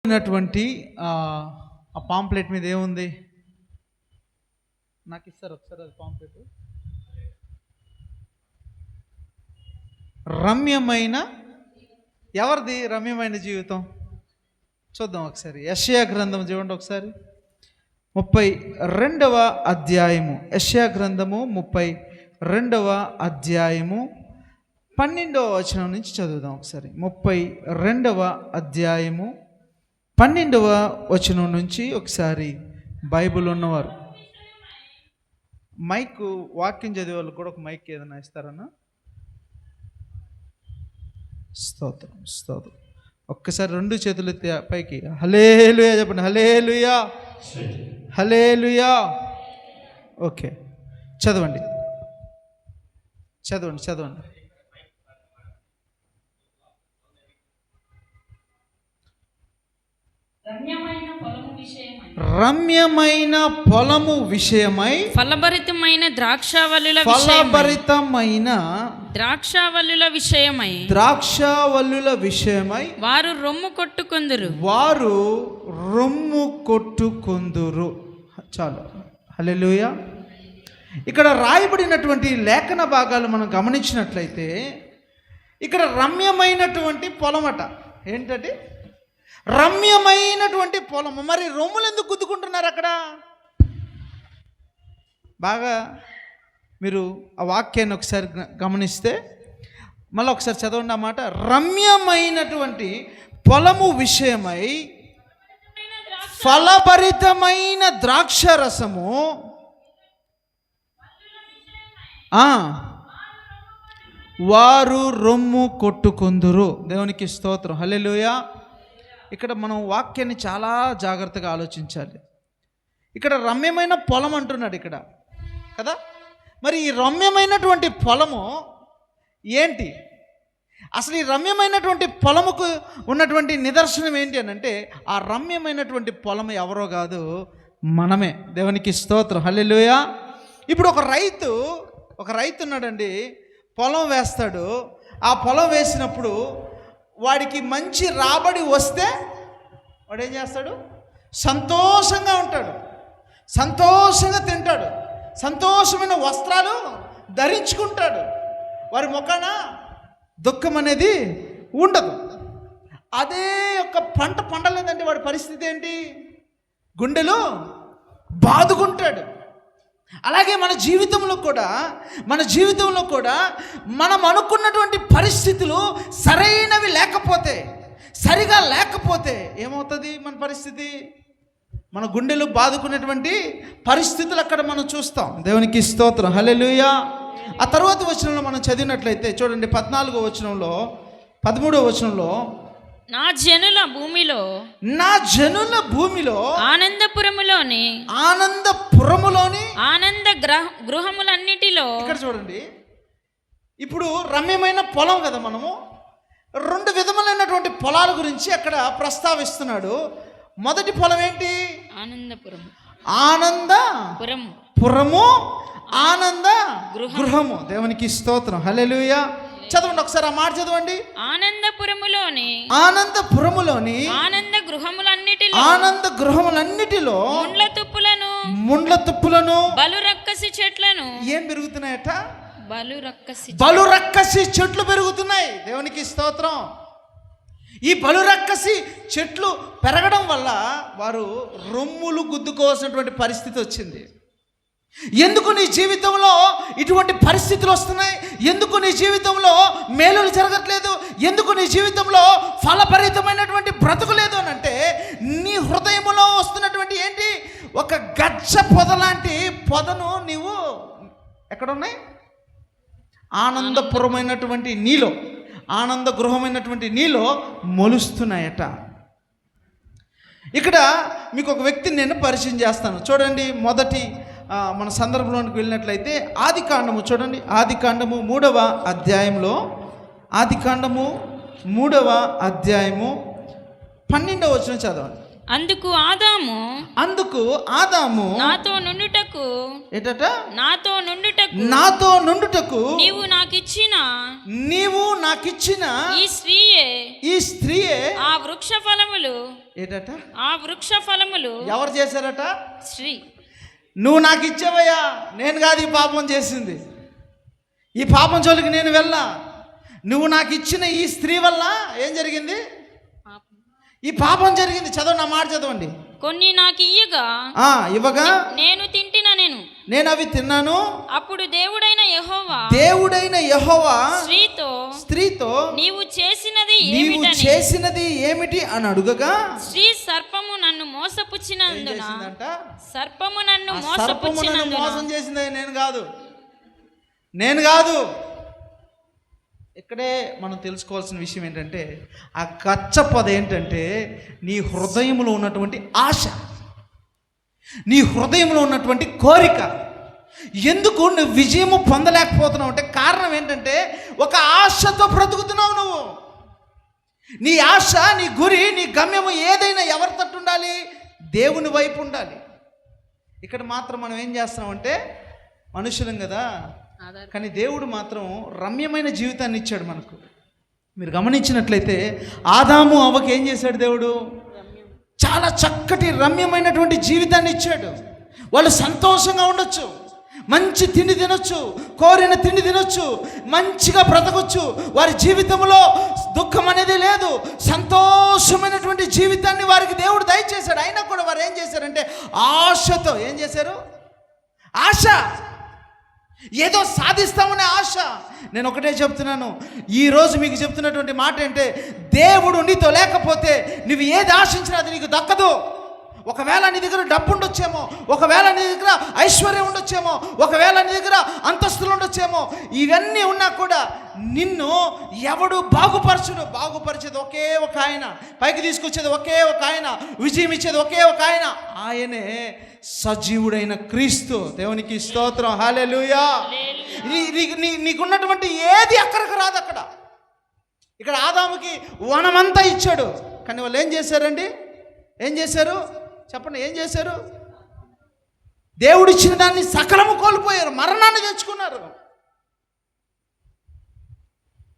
అయినటువంటి ఆ పాంప్లెట్ మీద ఏముంది? నాకు ఇస్తారు ఒకసారి అది పాంప్లెట్. రమ్యమైన, ఎవరిది రమ్యమైన జీవితం? చూద్దాం ఒకసారి. యెషయా గ్రంథం చూడండి ఒకసారి, 32వ అధ్యాయము. యెషయా గ్రంథము 32వ అధ్యాయము 12వ వచనం నుంచి చదువుదాం ఒకసారి. 32వ అధ్యాయము 12వ వచనం నుంచి ఒకసారి. బైబిల్ ఉన్నవారు మైక్, వాక్యం చదివే వాళ్ళు కూడా ఒక మైక్ ఏదైనా ఇస్తారన్నా? స్తోత్రం స్తోత్రం. ఒక్కసారి రెండు చేతులు ఎత్తి పైకి హల్లెలూయా చెప్పండి. హల్లెలూయా హల్లెలూయా. ఓకే, చదవండి చదవండి చదవండి. రమ్యమైన పొలము విషయమై ఫలభరితమైన ద్రాక్షావల్లుల విషయమై వారు రొమ్ము కొట్టుకొందురు. చాలు. హల్లెలూయా. ఇక్కడ రాయబడినటువంటి లేఖన భాగాలు మనం గమనించినట్లయితే ఇక్కడ రమ్యమైనటువంటి పొలమట. ఏంటంటే రమ్యమైనటువంటి పొలము. మరి రొమ్ములు ఎందుకు గుద్దుకుంటున్నారు అక్కడ? బాగా మీరు ఆ వాక్యాన్ని ఒకసారి గమనిస్తే మళ్ళీ ఒకసారి చదవండి ఆ మాట. రమ్యమైనటువంటి పొలము విషయమై ఫలభరితమైన ద్రాక్షరసము వారు రొమ్ము కొట్టుకొందురు. దేవునికి స్తోత్రం. హల్లెలూయా. ఇక్కడ మనం వాక్యాన్ని చాలా జాగ్రత్తగా ఆలోచించాలి. ఇక్కడ రమ్యమైన పొలం అంటున్నాడు ఇక్కడ కదా. మరి ఈ రమ్యమైనటువంటి పొలము ఏంటి? అసలు ఈ రమ్యమైనటువంటి పొలముకు ఉన్నటువంటి నిదర్శనం ఏంటి అని అంటే, ఆ రమ్యమైనటువంటి పొలము ఎవరో కాదు, మనమే. దేవునికి స్తోత్రం. హల్లెలూయా. ఇప్పుడు ఒక రైతు ఉన్నాడండి, పొలం వేస్తాడు. ఆ పొలం వేసినప్పుడు వాడికి మంచి రాబడి వస్తే వాడు ఏం చేస్తాడు? సంతోషంగా ఉంటాడు, సంతోషంగా తింటాడు, సంతోషమైన వస్త్రాలు ధరించుకుంటాడు. వారి ముఖాన దుఃఖం అనేది ఉండదు. అదే యొక్క పంట పండలేదంటే వాడి పరిస్థితి ఏంటి? గుండెలో బాదుకుంటాడు. అలాగే మన జీవితంలో కూడా మనం అనుకున్నటువంటి పరిస్థితులు సరిగా లేకపోతే ఏమవుతుంది మన పరిస్థితి? మన గుండెలు బాదుకునేటువంటి పరిస్థితులు అక్కడ మనం చూస్తాం. దేవునికి స్తోత్రం. హల్లెలూయా. ఆ తర్వాత వచనంలో మనం చదివినట్లయితే చూడండి, 14వ వచనంలో 13వ వచనంలో నా జనుల భూమిలో ఆనందపురములోని ఆనంద గృహములన్నిటిలో. ఇక్కడ చూడండి, ఇప్పుడు రమ్యమైన పొలం కదా. మనము రెండు విధములైనటువంటి పొలాల గురించి అక్కడ ప్రస్తావిస్తున్నాడు. మొదటి పొలం ఏంటి? ఆనందపురము, ఆనంద గృహము. దేవునికి స్తోత్రం. హల్లెలూయా. చదవండి ఒకసారి ఆ మాట చదవండి. ఆనందపురములోని ఆనంద గృహములన్నిటిలో ముండ్ల తుప్పులను బలురక్కసి చెట్లను. ఏం పెరుగుతున్నాయట? బలురక్కసి చెట్లు పెరుగుతున్నాయి. దేవునికి స్తోత్రం. ఈ బలురక్కసి చెట్లు పెరగడం వల్ల వారు రొమ్ములు గుద్దుకోవాల్సినటువంటి పరిస్థితి వచ్చింది. ఎందుకు నీ జీవితంలో ఇటువంటి పరిస్థితులు వస్తున్నాయి? ఎందుకు నీ జీవితంలో మేలులు జరగట్లేదు? ఎందుకు నీ జీవితంలో ఫలభరితమైనటువంటి బ్రతుకు లేదు అని అంటే, నీ హృదయంలో వస్తున్నటువంటి ఏంటి? ఒక గచ్చ పొద లాంటి పొదను నీవు ఎక్కడున్నాయి? ఆనందపురమైనటువంటి నీలో, ఆనంద గృహమైనటువంటి నీలో మొలుస్తున్నాయట. ఇక్కడ మీకు ఒక వ్యక్తిని నేను పరిచయం చేస్తాను. చూడండి, మొదటి మన సందర్భంలోనికి వెళ్ళినట్లయితే ఆదికాండము చూడండి. ఆదికాండము 3వ అధ్యాయంలో, ఆదికాండము 3వ అధ్యాయము 12వ వచనం చదవండి. అందుకు ఆదాము నాతో నుండుటకు నీవు నాకిచ్చిన ఈ స్త్రీయే ఆ వృక్ష ఫలములు ఏంటట? ఆ వృక్ష ఫలములు ఎవరు చేశారట? శ్రీ నువ్వు నాకు ఇచ్చావయ్యా, నేను కాదు ఈ పాపం చేసింది, ఈ పాపం జోలికి నేను వెళ్ళా. నువ్వు నాకు ఇచ్చిన ఈ స్త్రీ వల్ల ఏం జరిగింది? ఈ పాపం జరిగింది. చదవండి, నా మాట చదవండి. కొన్ని నాకు ఇయ్యగా ఇవ్వగా నేను తింటినా, నేను అవి తిన్నాను. అప్పుడు దేవుడైన యెహోవా స్త్రీతో నీవు చేసినది ఏమిటి అని అడుగగా, స్త్రీ సర్పము నన్ను మోసపుచ్చినందున సర్పము నన్ను మోసం చేసింది నేను కాదు. ఇక్కడే మనం తెలుసుకోవాల్సిన విషయం ఏంటంటే, ఆ కచ్చ పద ఏంటంటే నీ హృదయంలో ఉన్నటువంటి ఆశ, నీ హృదయంలో ఉన్నటువంటి కోరిక. ఎందుకు నువ్వు విజయము పొందలేకపోతున్నావు అంటే కారణం ఏంటంటే ఒక ఆశతో బ్రతుకుతున్నావు నువ్వు. నీ ఆశ, నీ గురి, నీ గమ్యము ఏదైనా ఎవరి తట్టు ఉండాలి? దేవుని వైపు ఉండాలి. ఇక్కడ మాత్రం మనం ఏం చేస్తున్నామంటే మనుషులం కదా, కానీ దేవుడు మాత్రం రమ్యమైన జీవితాన్ని ఇచ్చాడు మనకు. మీరు గమనించినట్లయితే ఆదాము అవ్వకి ఏం చేశాడు దేవుడు? చాలా చక్కటి రమ్యమైనటువంటి జీవితాన్ని ఇచ్చాడు. వాళ్ళు సంతోషంగా ఉండొచ్చు, మంచి తిండి తినొచ్చు, కోరిన తిండి తినొచ్చు, మంచిగా బ్రతకొచ్చు. వారి జీవితంలో దుఃఖం అనేది లేదు, సంతోషమైనటువంటి జీవితాన్ని వారికి దేవుడు దయచేశాడు. అయినా కూడా వారు ఏం చేశారంటే ఆశతో ఏం చేశారు? ఆశ, ఏదో సాధిస్తామనే ఆశ. నేను ఒకటే చెప్తున్నాను, ఈరోజు మీకు చెప్తున్నటువంటి మాట ఏంటంటే, దేవుడు నీతో లేకపోతే నువ్వు ఏది ఆశించినా అది నీకు దక్కదు. ఒకవేళ నీ దగ్గర డబ్బు ఉండొచ్చేమో, ఒకవేళ నీ దగ్గర ఐశ్వర్యం ఉండొచ్చేమో, ఒకవేళ నీ దగ్గర అంతస్తులు ఉండొచ్చేమో, ఇవన్నీ ఉన్నా కూడా నిన్ను ఎవడు బాగుపరిచేది ఒకే ఒక ఆయన, పైకి తీసుకొచ్చేది ఒకే ఒక ఆయన, విజయం ఇచ్చేది ఒకే ఒక ఆయన, ఆయనే సజీవుడైన క్రీస్తు. దేవునికి స్తోత్రం, హల్లెలూయా. నీకున్నటువంటి ఏది అక్కడికి రాదు. ఇక్కడ ఆదాముకి వనమంతా ఇచ్చాడు, కానీ వాళ్ళు ఏం చేశారండి? ఏం చేశారు చెప్పండి? ఏం చేశారు? దేవుడిచ్చిన దాన్ని సకలము కోల్పోయారు, మరణాన్ని తెచ్చుకున్నారు.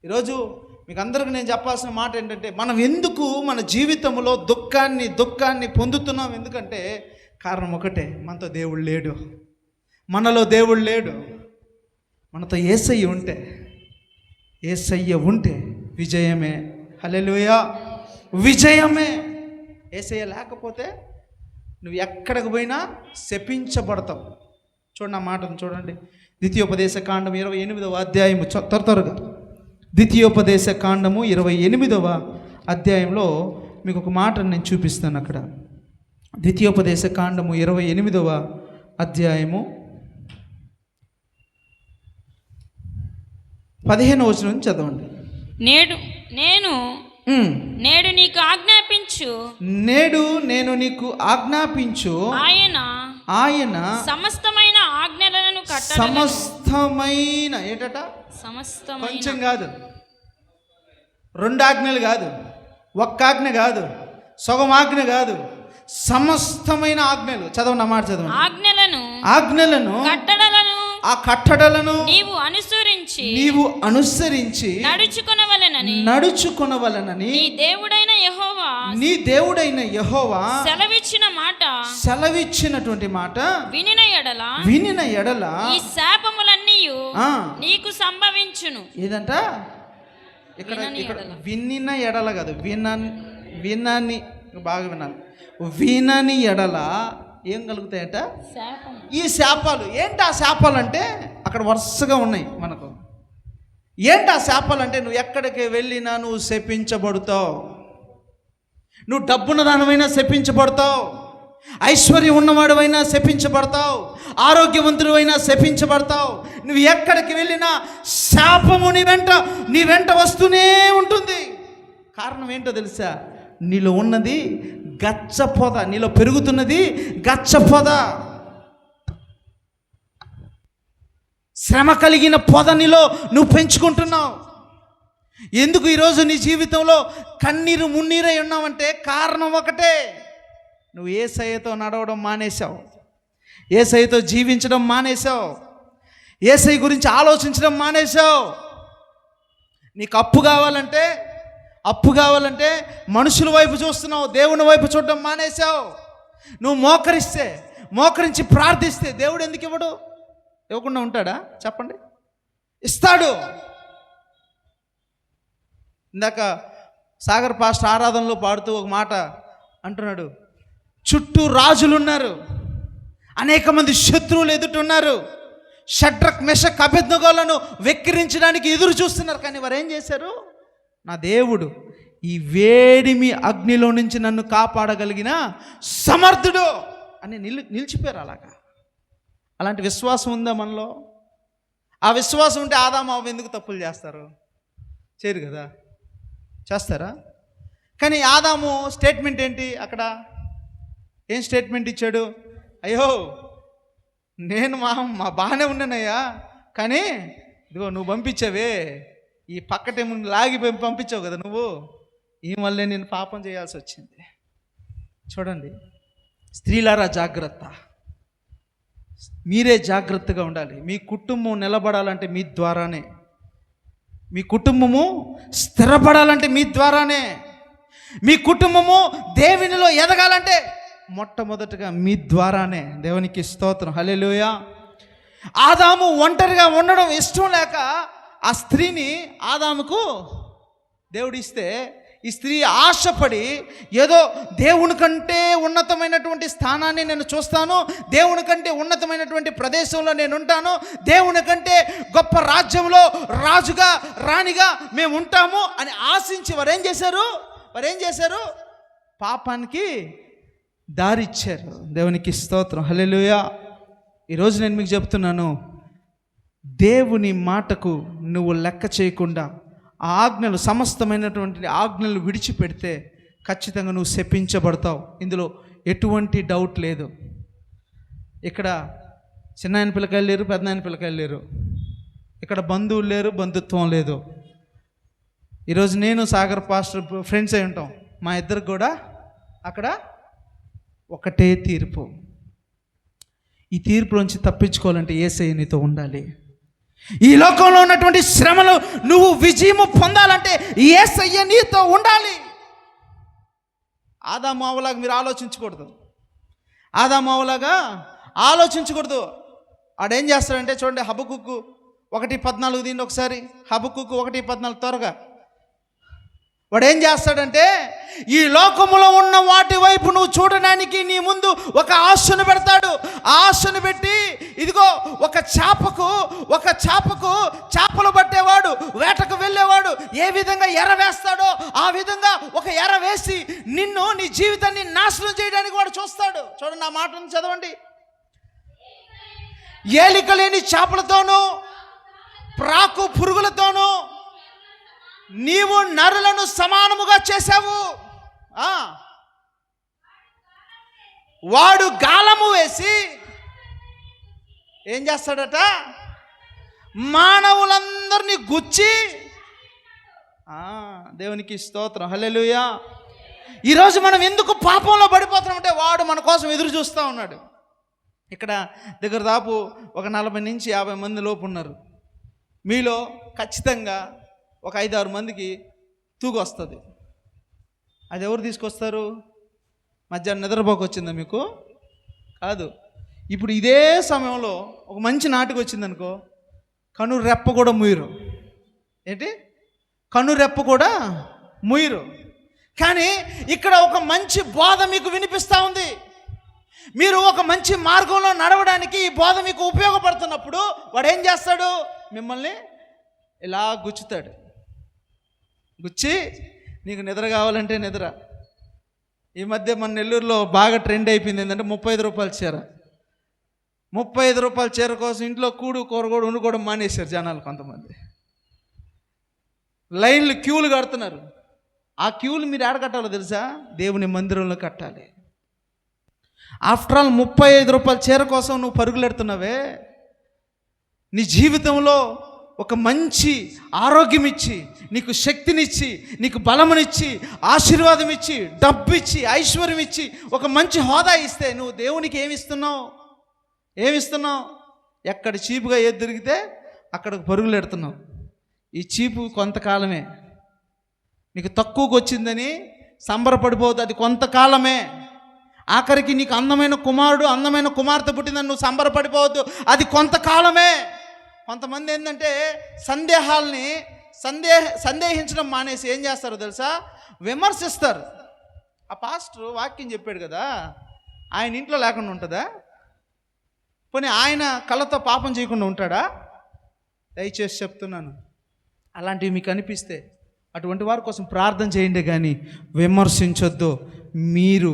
ఈరోజు మీకు అందరికీ నేను చెప్పాల్సిన మాట ఏంటంటే, మనం ఎందుకు మన జీవితంలో దుఃఖాన్ని పొందుతున్నాం? ఎందుకంటే కారణం ఒకటే, మనతో దేవుడు లేడు, మనలో దేవుడు లేడు. మనతో యేసయ్య ఉంటే విజయమే. హల్లెలూయా, విజయమే. యేసయ్య లేకపోతే నువ్వు ఎక్కడికి పోయినా శపించబడతావు. చూడండి ఆ మాటను చూడండి. ద్వితీయోపదేశ కాండము 28వ అధ్యాయము, త్వరగా ద్వితీయోపదేశ కాండము 28వ అధ్యాయంలో మీకు ఒక మాటను నేను చూపిస్తాను. అక్కడ ద్వితీయోపదేశ కాండము 28వ అధ్యాయము 15వ వచనం చదవండి. నేడు నేను నీకు ఆజ్ఞాపించు ఆయన సమస్తమైన ఆజ్ఞలను సమస్తమైన ఏటట? కొంచెం కాదు, 2 ఆజ్ఞలు కాదు, ఒక్క ఆజ్ఞ కాదు, సగం ఆజ్ఞ కాదు, సమస్తమైన ఆజ్ఞలు. చదవండి, మాట చదవండి. ఆజ్ఞలను ఆ కట్టడలను నీవు అనుసరించి నడుచుకొనవలెనని నీ దేవుడైన యెహోవా సెలవిచ్చినటువంటి మాట వినిన ఎడల ఈ శాపములన్నీ నీకు సంభవించును. ఏదంట? ఇక్కడ వినిన ఎడల కాదు, వినని, బాగా వినాలి. వినని ఎడల ఏం కలుగుతాయట? ఈ శాపాలు. ఏంటి ఆ శాపాలు అంటే అక్కడ వరుసగా ఉన్నాయి మనకు. ఏంటి ఆ శాపాలు అంటే, నువ్వు ఎక్కడికి వెళ్ళినా నువ్వు శపించబడతావు. నువ్వు డబ్బున్న దానివైనా శపించబడతావు, ఐశ్వర్యం ఉన్నవాడువైనా శపించబడతావు, ఆరోగ్యవంతుడు అయినా శపించబడతావు. నువ్వు ఎక్కడికి వెళ్ళినా శాపము నీ వెంట వస్తూనే ఉంటుంది. కారణం ఏంటో తెలుసా? నీలో ఉన్నది గచ్చపొద, నీలో పెరుగుతున్నది గచ్చపొద. శ్రమ కలిగిన పొద నీలో నువ్వు పెంచుకుంటున్నావు. ఎందుకు ఈరోజు నీ జీవితంలో కన్నీరు మున్నీరై ఉన్నావంటే కారణం ఒకటే, నువ్వు యేసయ్యతో నడవడం మానేశావు, యేసయ్యతో జీవించడం మానేశావు, యేసయ్య గురించి ఆలోచించడం మానేశావు. నీకు అప్పు కావాలంటే అప్పు కావాలంటే మనుషుల వైపు చూస్తున్నావు, దేవుని వైపు చూడడం మానేశావు. నువ్వు మోకరించి ప్రార్థిస్తే దేవుడు ఎందుకు ఇవ్వడు? ఇవ్వకుండా ఉంటాడా? చెప్పండి, ఇస్తాడు. ఇందాక సాగర్ పాస్టర్ ఆరాధనలో పాడుతూ ఒక మాట అంటున్నాడు, చుట్టూ రాజులు ఉన్నారు, అనేక మంది శత్రువులు ఎదుటున్నారు, షడ్రక్ మెషక్ అబేద్నెగోలను వెక్కిరించడానికి ఎదురు చూస్తున్నారు. కానీ వారు ఏం చేశారు? నా దేవుడు ఈ వేడిమి అగ్నిలో నుంచి నన్ను కాపాడగలిగిన సమర్థుడు అని నిలిచిపోయారు. అలాంటి విశ్వాసం ఉందా మనలో? ఆ విశ్వాసం ఉంటే ఆదాము అవ్వ ఎందుకు తప్పులు చేస్తారు? చేయరు కదా, చేస్తారా? కానీ ఆదాము స్టేట్మెంట్ ఏంటి? అక్కడ ఏం స్టేట్మెంట్ ఇచ్చాడు? అయ్యో నేను మా బాగానే ఉన్నానయ్యా, కానీ ఇదిగో నువ్వు పంపించావే, ఈ పక్కటేమో లాగి పంపించావు కదా నువ్వు, ఈ వల్లే నేను పాపం చేయాల్సి వచ్చింది. చూడండి స్త్రీలారా, జాగ్రత్త, మీరే జాగ్రత్తగా ఉండాలి. మీ కుటుంబం నిలబడాలంటే మీ ద్వారానే, మీ కుటుంబము స్థిరపడాలంటే మీ ద్వారానే, మీ కుటుంబము దేవునిలో ఎదగాలంటే మొట్టమొదటిగా మీ ద్వారానే. దేవునికి స్తోత్రం, హల్లెలూయా. ఆదాము ఒంటరిగా ఉండడం ఇష్టం లేక ఆ స్త్రీని ఆదాముకు దేవుడు ఇస్తే, ఈ స్త్రీ ఆశపడి ఏదో దేవుని కంటే ఉన్నతమైనటువంటి స్థానాన్ని నేను చూస్తాను, దేవుని కంటే ఉన్నతమైనటువంటి ప్రదేశంలో నేను ఉంటాను, దేవుని కంటే గొప్ప రాజ్యంలో రాజుగా రాణిగా మేము ఉంటాము అని ఆశించి వారు ఏం చేశారు? పాపానికి దారిచ్చారు. దేవునికి స్తోత్రం, హల్లెలూయా. ఈరోజు నేను మీకు చెప్తున్నాను, దేవుని మాటకు నువ్వు లెక్క చేయకుండా ఆజ్ఞలు, సమస్తమైనటువంటి ఆజ్ఞలు విడిచిపెడితే ఖచ్చితంగా నువ్వు శపించబడతావు. ఇందులో ఎటువంటి డౌట్ లేదు. ఇక్కడ చిన్నాయన పిల్లకాయలు లేరు, పెద్దనాయన పిల్లకాయలు లేరు, ఇక్కడ బంధువులు లేరు, బంధుత్వం లేదు. ఈరోజు నేను సాగర్ పాస్టర్ ఫ్రెండ్స్ అయి ఉంటాం, మా ఇద్దరికి కూడా అక్కడ ఒకటే తీర్పు. ఈ తీర్పులోంచి తప్పించుకోవాలంటే యేసయ్య నీతో ఉండాలి. ఈ లోకంలో ఉన్నటువంటి శ్రమలు నువ్వు విజయము పొందాలంటే యేసయ్య నీతో ఉండాలి. ఆదాము అవ్వలాగా మీరు ఆలోచించకూడదు. ఆదాము అవ్వలాగా ఆలోచించకూడదు. ఆడేం చేస్తాడంటే చూడండి, హబక్కుకు 1:14 దీన్ని ఒకసారి, హబక్కుకు 1:14 త్వరగా. వాడు ఏం చేస్తాడంటే, ఈ లోకములో ఉన్న వాటి వైపు నువ్వు చూడడానికి నీ ముందు ఒక ఆశను పెడతాడు. ఆ ఆశను పెట్టి, ఇదిగో ఒక చేపకు చేపలు పట్టేవాడు, వేటకు వెళ్ళేవాడు ఏ విధంగా ఎర వేస్తాడో ఆ విధంగా ఒక ఎర వేసి నీ జీవితాన్ని నాశనం చేయడానికి వాడు చూస్తాడు. చూడండి ఆ మాటను చదవండి. ఏలిక లేని చేపలతోనూ ప్రాకు పురుగులతోనూ నీవు నరులను సమానముగా చేశావు. వాడు గాలము వేసి ఏం చేస్తాడట? మానవులందరినీ గుచ్చి. దేవునికి స్తోత్రం, హల్లెలూయా. ఈరోజు మనం ఎందుకు పాపంలో పడిపోతున్నామంటే వాడు మన కోసం ఎదురు చూస్తూ ఉన్నాడు. ఇక్కడ దగ్గర దాపు ఒక 40 నుంచి 50 మంది లోపు ఉన్నారు. మీలో ఖచ్చితంగా ఒక 5-6 మందికి తూగు వస్తుంది. అది ఎవరు తీసుకొస్తారు? మధ్యాహ్నం నిద్రపోక వచ్చిందా మీకు? కాదు. ఇప్పుడు ఇదే సమయంలో ఒక మంచి నాటికి వచ్చిందనుకో, కను రెప్ప కూడా ముయ్యరు. ఏంటి? కను రెప్ప కూడా ముయ్యరు. కానీ ఇక్కడ ఒక మంచి బోధ మీకు వినిపిస్తూ ఉంది. మీరు ఒక మంచి మార్గంలో నడవడానికి ఈ బోధ మీకు ఉపయోగపడుతున్నప్పుడు వాడు ఏం చేస్తాడు? మిమ్మల్ని ఇలా గుచ్చుతాడు. గుచ్చి నీకు నిద్ర కావాలంటే నిద్ర. ఈ మధ్య మన నెల్లూరులో బాగా ట్రెండ్ అయిపోయింది ఏంటంటే 35 రూపాయల చీర. 35 రూపాయల చీర కోసం ఇంట్లో కూడు కూర కూడా వండుకోవడం మానేశారు జనాలు. కొంతమంది లైన్లు క్యూలు కడుతున్నారు. ఆ క్యూలు మీరు ఎక్కడ కట్టాలో తెలుసా? దేవుని మందిరంలో కట్టాలి. ఆఫ్టర్ ఆల్ 35 రూపాయల చీర కోసం నువ్వు పరుగులెడుతున్నావే. నీ జీవితంలో ఒక మంచి ఆరోగ్యం ఇచ్చి, నీకు శక్తినిచ్చి, నీకు బలమునిచ్చి, ఆశీర్వాదం ఇచ్చి, డబ్బు ఇచ్చి, ఐశ్వర్యం ఇచ్చి, ఒక మంచి హోదా ఇస్తే నువ్వు దేవునికి ఏమిస్తున్నావు? ఎక్కడ చీపుగా ఏది దొరికితే అక్కడికి పరుగులు ఎడుతున్నావు. ఈ చీపు కొంతకాలమే, నీకు తక్కువకు వచ్చిందని సంబరపడిపోవద్దు, అది కొంతకాలమే. ఆఖరికి నీకు అందమైన కుమారుడు అందమైన కుమార్తె పుట్టిందని నువ్వు సంబరపడిపోవద్దు, అది కొంతకాలమే. కొంతమంది ఏంటంటే సందేహించడం మానేసి ఏం చేస్తారో తెలుసా, విమర్శిస్తారు. ఆ పాస్టర్ వాక్యం చెప్పాడు కదా, ఆయన ఇంట్లో లేకుండా ఉంటుందా? పోనీ ఆయన కళ్ళతో పాపం చేయకుండా ఉంటాడా? దయచేసి చెప్తున్నాను, అలాంటివి మీకు అనిపిస్తే అటువంటి వారి కోసం ప్రార్థన చేయండి, కానీ విమర్శించొద్దు. మీరు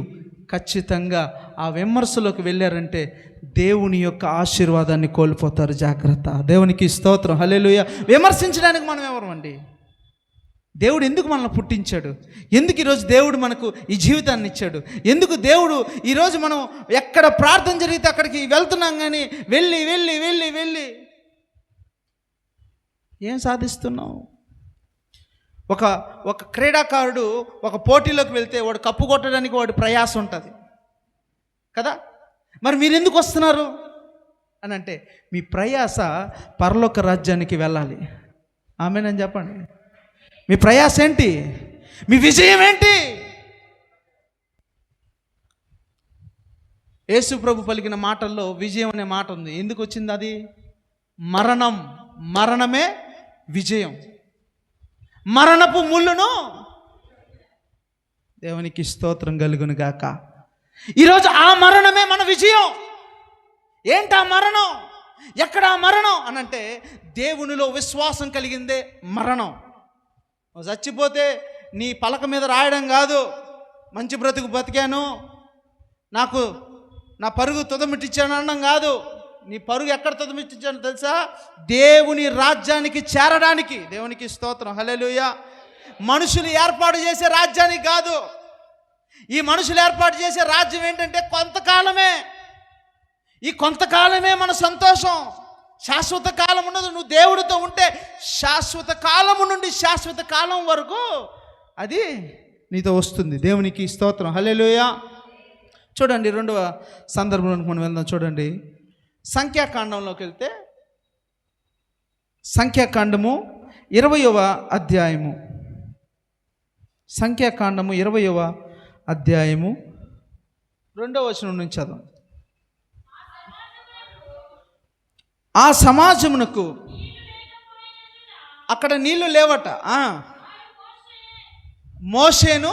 ఖచ్చితంగా ఆ విమర్శలోకి వెళ్ళారంటే దేవుని యొక్క ఆశీర్వాదాన్ని కోల్పోతారు. జాగ్రత్త. దేవునికి స్తోత్రం. హల్లెలూయా. విమర్శించడానికి మనం ఎవరమండి? దేవుడు ఎందుకు మనల్ని పుట్టించాడు? ఎందుకు ఈరోజు దేవుడు మనకు ఈ జీవితాన్ని ఇచ్చాడు? ఎందుకు దేవుడు ఈరోజు మనం ఎక్కడ ప్రార్థన జరిగితే అక్కడికి వెళ్తున్నాం, కానీ వెళ్ళి వెళ్ళి వెళ్ళి వెళ్ళి ఏం సాధిస్తున్నావు? ఒక క్రీడాకారుడు ఒక పోటీలోకి వెళ్తే వాడు కప్పు కొట్టడానికి వాడి ప్రయాసం ఉంటుంది కదా. మరి మీరు ఎందుకు వస్తున్నారు అని అంటే, మీ ప్రయాస పరలోక రాజ్యానికి వెళ్ళాలి. ఆమేనని చెప్పండి. మీ ప్రయాస ఏంటి? మీ విజయం ఏంటి? యేసు ప్రభు పలికిన మాటల్లో విజయం అనే మాట ఉంది. ఎందుకు వచ్చింది అది? మరణమే విజయం. మరణపు ముళ్ళును, దేవునికి స్తోత్రం కలుగును గాక. ఈరోజు ఆ మరణమే మన విజయం. ఏంటి ఆ మరణం? ఎక్కడ ఆ మరణం అని అంటే, దేవునిలో విశ్వాసం కలిగిందే మరణం. నువ్వు చచ్చిపోతే నీ పలక మీద రాయడం కాదు, మంచి బ్రతుకు బతికాను, నాకు నా పరుగు తుదమిట్టించాను అనడం కాదు. నీ పరుగు ఎక్కడ తుదమిట్టించాను తెలుసా? దేవుని రాజ్యానికి చేరడానికి. దేవునికి స్తోత్రం. హల్లెలూయా. మనుషులు ఏర్పాటు చేసే రాజ్యానికి కాదు. ఈ మనుషులు ఏర్పాటు చేసే రాజ్యం ఏంటంటే కొంతకాలమే. ఈ కొంతకాలమే మన సంతోషం. శాశ్వత కాలం ఉన్నది. నువ్వు దేవుడితో ఉంటే శాశ్వత కాలము నుండి శాశ్వత కాలం వరకు అది నీతో వస్తుంది. దేవునికి స్తోత్రం. హల్లెలూయా. చూడండి, రెండవ సందర్భంలోకి మనం వెళ్దాం. చూడండి, సంఖ్యాకాండంలోకి వెళ్తే, సంఖ్యాకాండము 20వ అధ్యాయము, సంఖ్యాకాండము 20వ అధ్యాయము 2వ వచనం నుంచి చదువు. ఆ సమాజమునకు అక్కడ నీళ్లు లేవట. మోషేను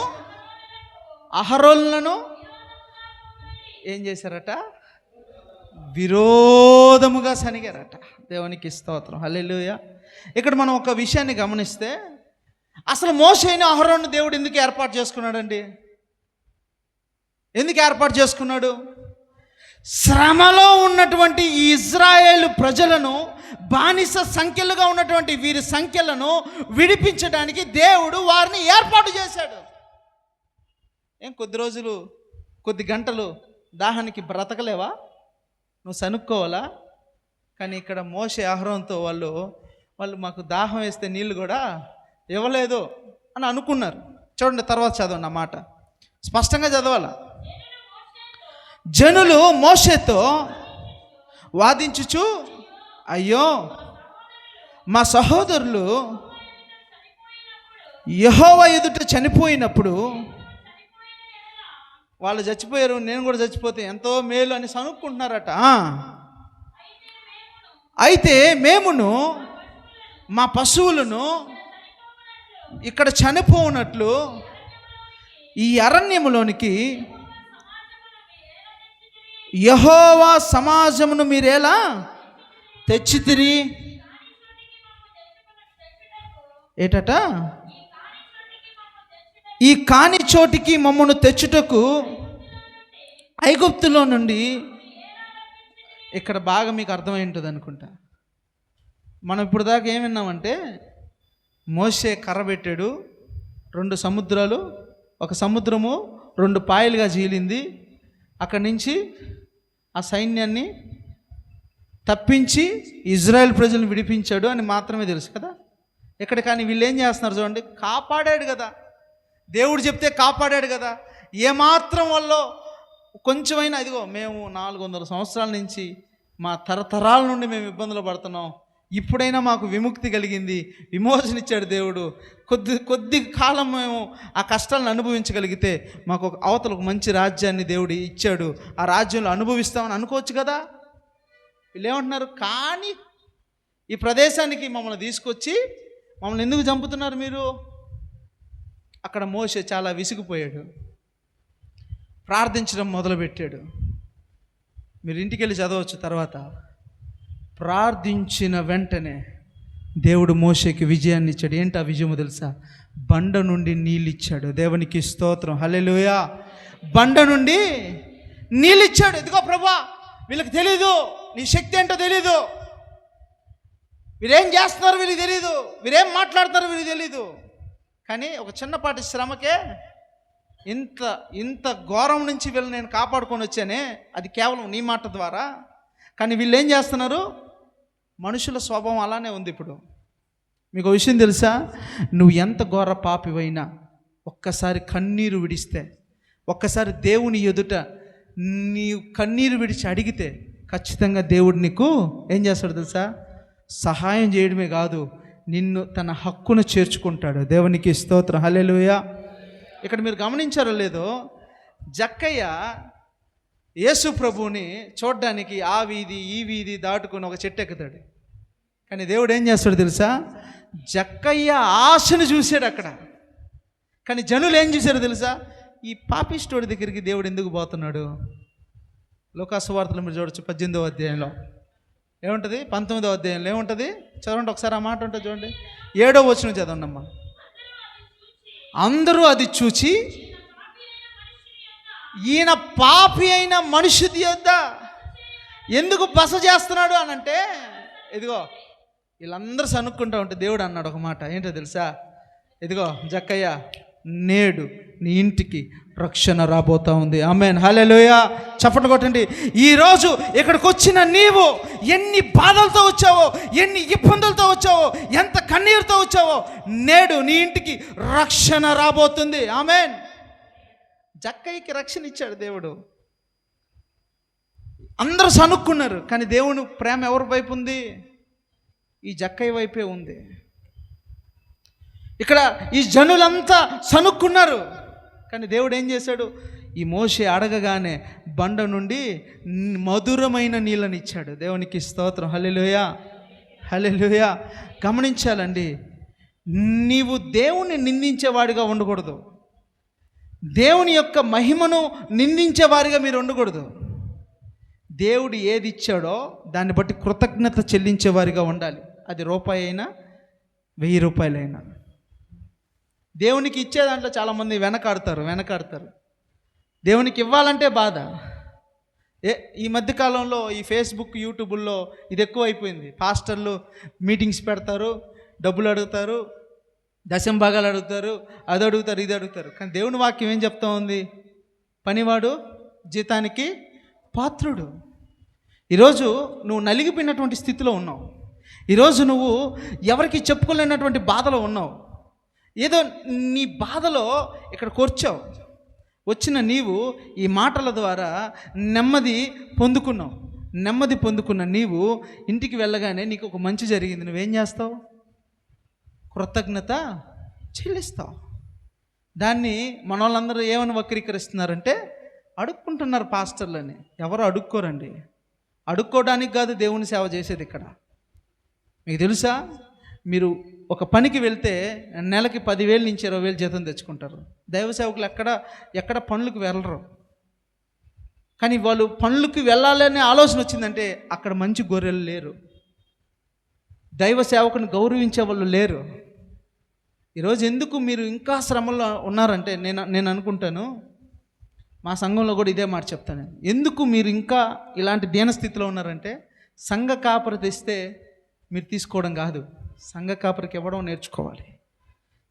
అహరోనులను ఏం చేశారట? విరోధముగా సనిగారట. దేవునికి స్తోత్రం. హల్లెలూయా. ఇక్కడ మనం ఒక విషయాన్ని గమనిస్తే, అసలు మోషేను అహరోను దేవుడు ఎందుకు ఏర్పాటు చేసుకున్నాడండి? ఎందుకు ఏర్పాటు చేసుకున్నాడు? శ్రమలో ఉన్నటువంటి ఈ ఇజ్రాయేలు ప్రజలను, బానిస సంఖ్యలుగా ఉన్నటువంటి వీరి సంఖ్యలను విడిపించడానికి దేవుడు వారిని ఏర్పాటు చేశాడు. కొద్ది రోజులు, కొద్ది గంటలు దాహానికి బ్రతకలేవా? నువ్వు సనుక్కోవాలా? కానీ ఇక్కడ మోషే అహరోనుతో వాళ్ళు మాకు దాహం వేస్తే నీళ్ళు కూడా ఇవ్వలేదు అని అనుకున్నారు. చూడండి, తర్వాత చదవండి ఆ మాట, స్పష్టంగా చదవాలా. జనులు మోషేతో వాదించుచు, అయ్యో మా సహోదరులు యెహోవా ఎదుట చనిపోయినప్పుడు, వాళ్ళు చచ్చిపోయారు, నేను కూడా చచ్చిపోతే ఎంతో మేలు అని సనుక్కుంటున్నారట. అయితే మేమును మా పశువులను ఇక్కడ చనిపోనట్లు ఈ అరణ్యములోనికి యెహోవా సమాజమును మీరేలా తెచ్చితిరి? ఏటట? ఈ కాని చోటికి మమ్మను తెచ్చుటకు ఐగుప్తులో నుండి. ఇక్కడ బాగా మీకు అర్థమై ఉంటుంది అనుకుంటా. మనం ఇప్పుడు దాకా ఏం విన్నామంటే, మోషే కర్ర పెట్టాడు, 2 సముద్రాలు, ఒక సముద్రము 2 పాయలుగా చీలింది, అక్కడి నుంచి ఆ సైన్యాన్ని తప్పించి ఇజ్రాయెల్ ప్రజలను విడిపించాడు అని మాత్రమే తెలుసు కదా. ఇక్కడ కానీ వీళ్ళు ఏం చేస్తున్నారు చూడండి, కాపాడాడు కదా, దేవుడు చెప్తే కాపాడాడు కదా. ఏమాత్రం వల్ల కొంచెమైనా, ఇదిగో మేము 400 సంవత్సరాల నుంచి మా తరతరాల నుండి మేము ఇబ్బందులు పడుతున్నాం, ఇప్పుడైనా మాకు విముక్తి కలిగింది, విమోచన ఇచ్చాడు దేవుడు, కొద్ది కాలం మేము ఆ కష్టాలను అనుభవించగలిగితే మాకు అవతల ఒక మంచి రాజ్యాన్ని దేవుడు ఇచ్చాడు, ఆ రాజ్యంలో అనుభవిస్తామని అనుకోవచ్చు కదా. వీళ్ళు ఏమంటున్నారు, కానీ ఈ ప్రదేశానికి మమ్మల్ని తీసుకొచ్చి మమ్మల్ని ఎందుకు చంపుతున్నారు మీరు? అక్కడ మోషే చాలా విసిగిపోయాడు, ప్రార్థించడం మొదలుపెట్టాడు. మీరు ఇంటికి వెళ్ళి చదవచ్చు తర్వాత. ప్రార్థించిన వెంటనే దేవుడు మోషేకి విజయాన్ని ఇచ్చాడు. ఏంటి ఆ విజయము తెలుసా? బండ నుండి నీళ్ళు ఇచ్చాడు. దేవునికి స్తోత్రం, హల్లెలూయా. బండ నుండి నీళ్ళు ఇచ్చాడు. ఇదిగో ప్రభువా, వీళ్ళకి తెలీదు నీ శక్తి ఏంటో తెలీదు, వీరేం చేస్తున్నారు వీళ్ళకి తెలీదు, వీరేం మాట్లాడుతారో వీళ్ళకి తెలీదు. కానీ ఒక చిన్నపాటి శ్రమకే ఇంత ఘోరం నుంచి వీళ్ళు నేను కాపాడుకొని వచ్చానే, అది కేవలం నీ మాట ద్వారా. కానీ వీళ్ళు ఏం చేస్తున్నారు? మనుషుల స్వభావం అలానే ఉంది. ఇప్పుడు మీకు విషయం తెలుసా? నువ్వు ఎంత ఘోర పాపివైనా ఒక్కసారి కన్నీరు విడిస్తే, ఒక్కసారి దేవుని ఎదుట నీ కన్నీరు విడిచి అడిగితే ఖచ్చితంగా దేవుడు నీకు ఏం చేస్తాడు తెలుసా? సహాయం చేయడమే కాదు, నిన్ను తన హక్కును చేర్చుకుంటాడు. దేవునికి స్తోత్రం, హల్లెలూయా. ఇక్కడ మీరు గమనించారో లేదో, జక్కయ్య యేసు ప్రభువుని చూడ్డానికి ఆ వీధి ఈ వీధి దాటుకొని ఒక చెట్టు ఎక్కుతాడు. కానీ దేవుడు ఏం చేస్తాడు తెలుసా? జక్కయ్య ఆశను చూశాడు అక్కడ. కానీ జనులు ఏం చూశారు తెలుసా? ఈ పాపిస్టోడి దగ్గరికి దేవుడు ఎందుకు పోతున్నాడు? లోకాసు వార్తలు మీరు చూడొచ్చు 18వ అధ్యాయంలో ఏముంటుంది, 19వ అధ్యాయంలో ఏముంటుంది చదవండి ఒకసారి. ఆ మాట ఉంటుంది చూడండి, 7వ వచనం చదవండి అమ్మా. అందరూ అది చూచి ఈయన పాపి అయిన మనుషుడి యొద్ద ఎందుకు బస చేస్తున్నాడు అని అంటే, ఇదిగో వీళ్ళందరూ సనుక్కుంటా ఉంటే దేవుడు అన్నాడు ఒక మాట. ఏంటో తెలుసా? ఇదిగో జక్కయ్య, నేడు నీ ఇంటికి రక్షణ రాబోతా ఉంది. ఆమేన్, హల్లెలూయా. చప్పట్లు కొట్టండి. ఈరోజు ఇక్కడికి వచ్చిన నీవు ఎన్ని బాధలతో వచ్చావో, ఎన్ని ఇబ్బందులతో వచ్చావో, ఎంత కన్నీరుతో వచ్చావో, నేడు నీ ఇంటికి రక్షణ రాబోతుంది. ఆమేన్. జక్కయ్యకి రక్షణ ఇచ్చాడు దేవుడు. అందరూ సనుక్కున్నారు, కానీ దేవుని ప్రేమ ఎవరి వైపు ఉంది? ఈ జక్కయ్య వైపే ఉంది. ఇక్కడ ఈ జనులంతా సనుక్కున్నారు, కానీ దేవుడు ఏం చేశాడు? ఈ మోషే అడగగానే బండ నుండి మధురమైన నీళ్ళని ఇచ్చాడు. దేవునికి స్తోత్రం, హల్లెలూయా, హల్లెలూయా. గమనించాలండి, నీవు దేవుణ్ణి నిందించేవాడిగా ఉండకూడదు, దేవుని యొక్క మహిమను నిందించేవారిగా మీరు ఉండకూడదు. దేవుడు ఏది ఇచ్చాడో దాన్ని బట్టి కృతజ్ఞత చెల్లించేవారిగా ఉండాలి. అది రూపాయి అయినా 1000 రూపాయలైనా. దేవునికి ఇచ్చే దాంట్లో చాలామంది వెనకాడతారు. దేవునికి ఇవ్వాలంటే బాధ. ఈ మధ్యకాలంలో ఈ ఫేస్బుక్ యూట్యూబుల్లో ఇది ఎక్కువ అయిపోయింది. పాస్టర్లు మీటింగ్స్ పెడతారు, డబ్బులు అడుగుతారు, దశమ భాగాలు అడుగుతారు, అది అడుగుతారు, ఇది అడుగుతారు. కానీ దేవుని వాక్యం ఏం చెప్తా ఉంది? పనివాడు జీతానికి పాత్రుడు. ఈరోజు నువ్వు నలిగిపోయినటువంటి స్థితిలో ఉన్నావు. ఈరోజు నువ్వు ఎవరికి చెప్పుకోలేనటువంటి బాధలో ఉన్నావు. ఏదో నీ బాధలో ఇక్కడికి వచ్చావు. వచ్చిన నీవు ఈ మాటల ద్వారా నెమ్మది పొందుకున్నావు. నెమ్మది పొందుకున్న నీవు ఇంటికి వెళ్ళగానే నీకు ఒక మంచి జరిగింది, నువ్వేం చేస్తావు? కృతజ్ఞత చెల్లిస్తావు. దాన్ని మన వాళ్ళందరూ ఏమని వక్రీకరిస్తున్నారంటే, అడుక్కుంటున్నారు పాస్టర్లని. ఎవరు అడుక్కోరండి. అడుక్కోవడానికి కాదు దేవుని సేవ చేసేది ఇక్కడ. మీకు తెలుసా, మీరు ఒక పనికి వెళ్తే నెలకి 10,000 నుంచి 20,000 జీతం తెచ్చుకుంటారు. దైవ సేవకులు ఎక్కడ పనులకు వెళ్ళరు. కానీ వాళ్ళు పనులకు వెళ్ళాలనే ఆలోచన వచ్చిందంటే అక్కడ మంచి గొర్రెలు లేరు, దైవ సేవకుని గౌరవించే వాళ్ళు లేరు. ఈరోజు ఎందుకు మీరు ఇంకా శ్రమలో ఉన్నారంటే నేను అనుకుంటాను, మా సంఘంలో కూడా ఇదే మాట చెప్తాను. ఎందుకు మీరు ఇంకా ఇలాంటి దీనస్థితిలో ఉన్నారంటే, సంఘ కాపరి తెస్తే మీరు తీసుకోవడం కాదు, సంఘ కాపరికి ఇవ్వడం నేర్చుకోవాలి,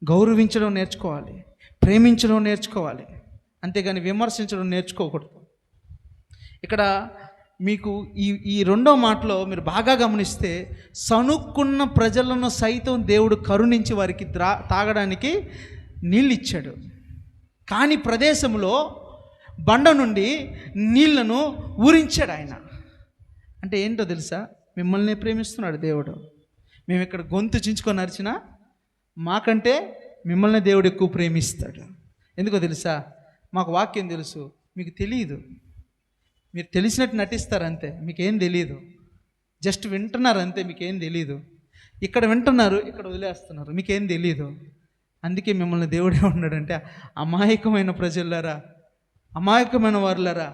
గౌరవించడం నేర్చుకోవాలి, ప్రేమించడం నేర్చుకోవాలి, అంతేగాని విమర్శించడం నేర్చుకోకూడదు. ఇక్కడ మీకు ఈ రెండో మాటలో మీరు బాగా గమనిస్తే, సనుక్కున్న ప్రజలను సైతం దేవుడు కరుణించి వారికి తాగడానికి నీళ్ళు ఇచ్చాడు. కానీ ప్రదేశంలో బండ నుండి నీళ్లను ఊరించాడు ఆయన. అంటే ఏంటో తెలుసా? మిమ్మల్ని ప్రేమిస్తున్నాడు దేవుడు. మేము ఇక్కడ గొంతు చించుకొని అరిచినా మాకంటే మిమ్మల్ని దేవుడు ఎక్కువ ప్రేమిస్తాడు. ఎందుకో తెలుసా? మాకు వాక్యం తెలుసు, మీకు తెలియదు. మీరు తెలిసినట్టు నటిస్తారు అంతే, మీకేం తెలియదు. జస్ట్ వింటున్నారు అంతే, మీకేం తెలియదు. ఇక్కడ వింటున్నారు, ఇక్కడ వదిలేస్తున్నారు, మీకేం తెలియదు. అందుకే మిమ్మల్ని దేవుడు ఏమన్నాడంటే, అమాయకమైన ప్రజలారా, అమాయకమైన వారులారా,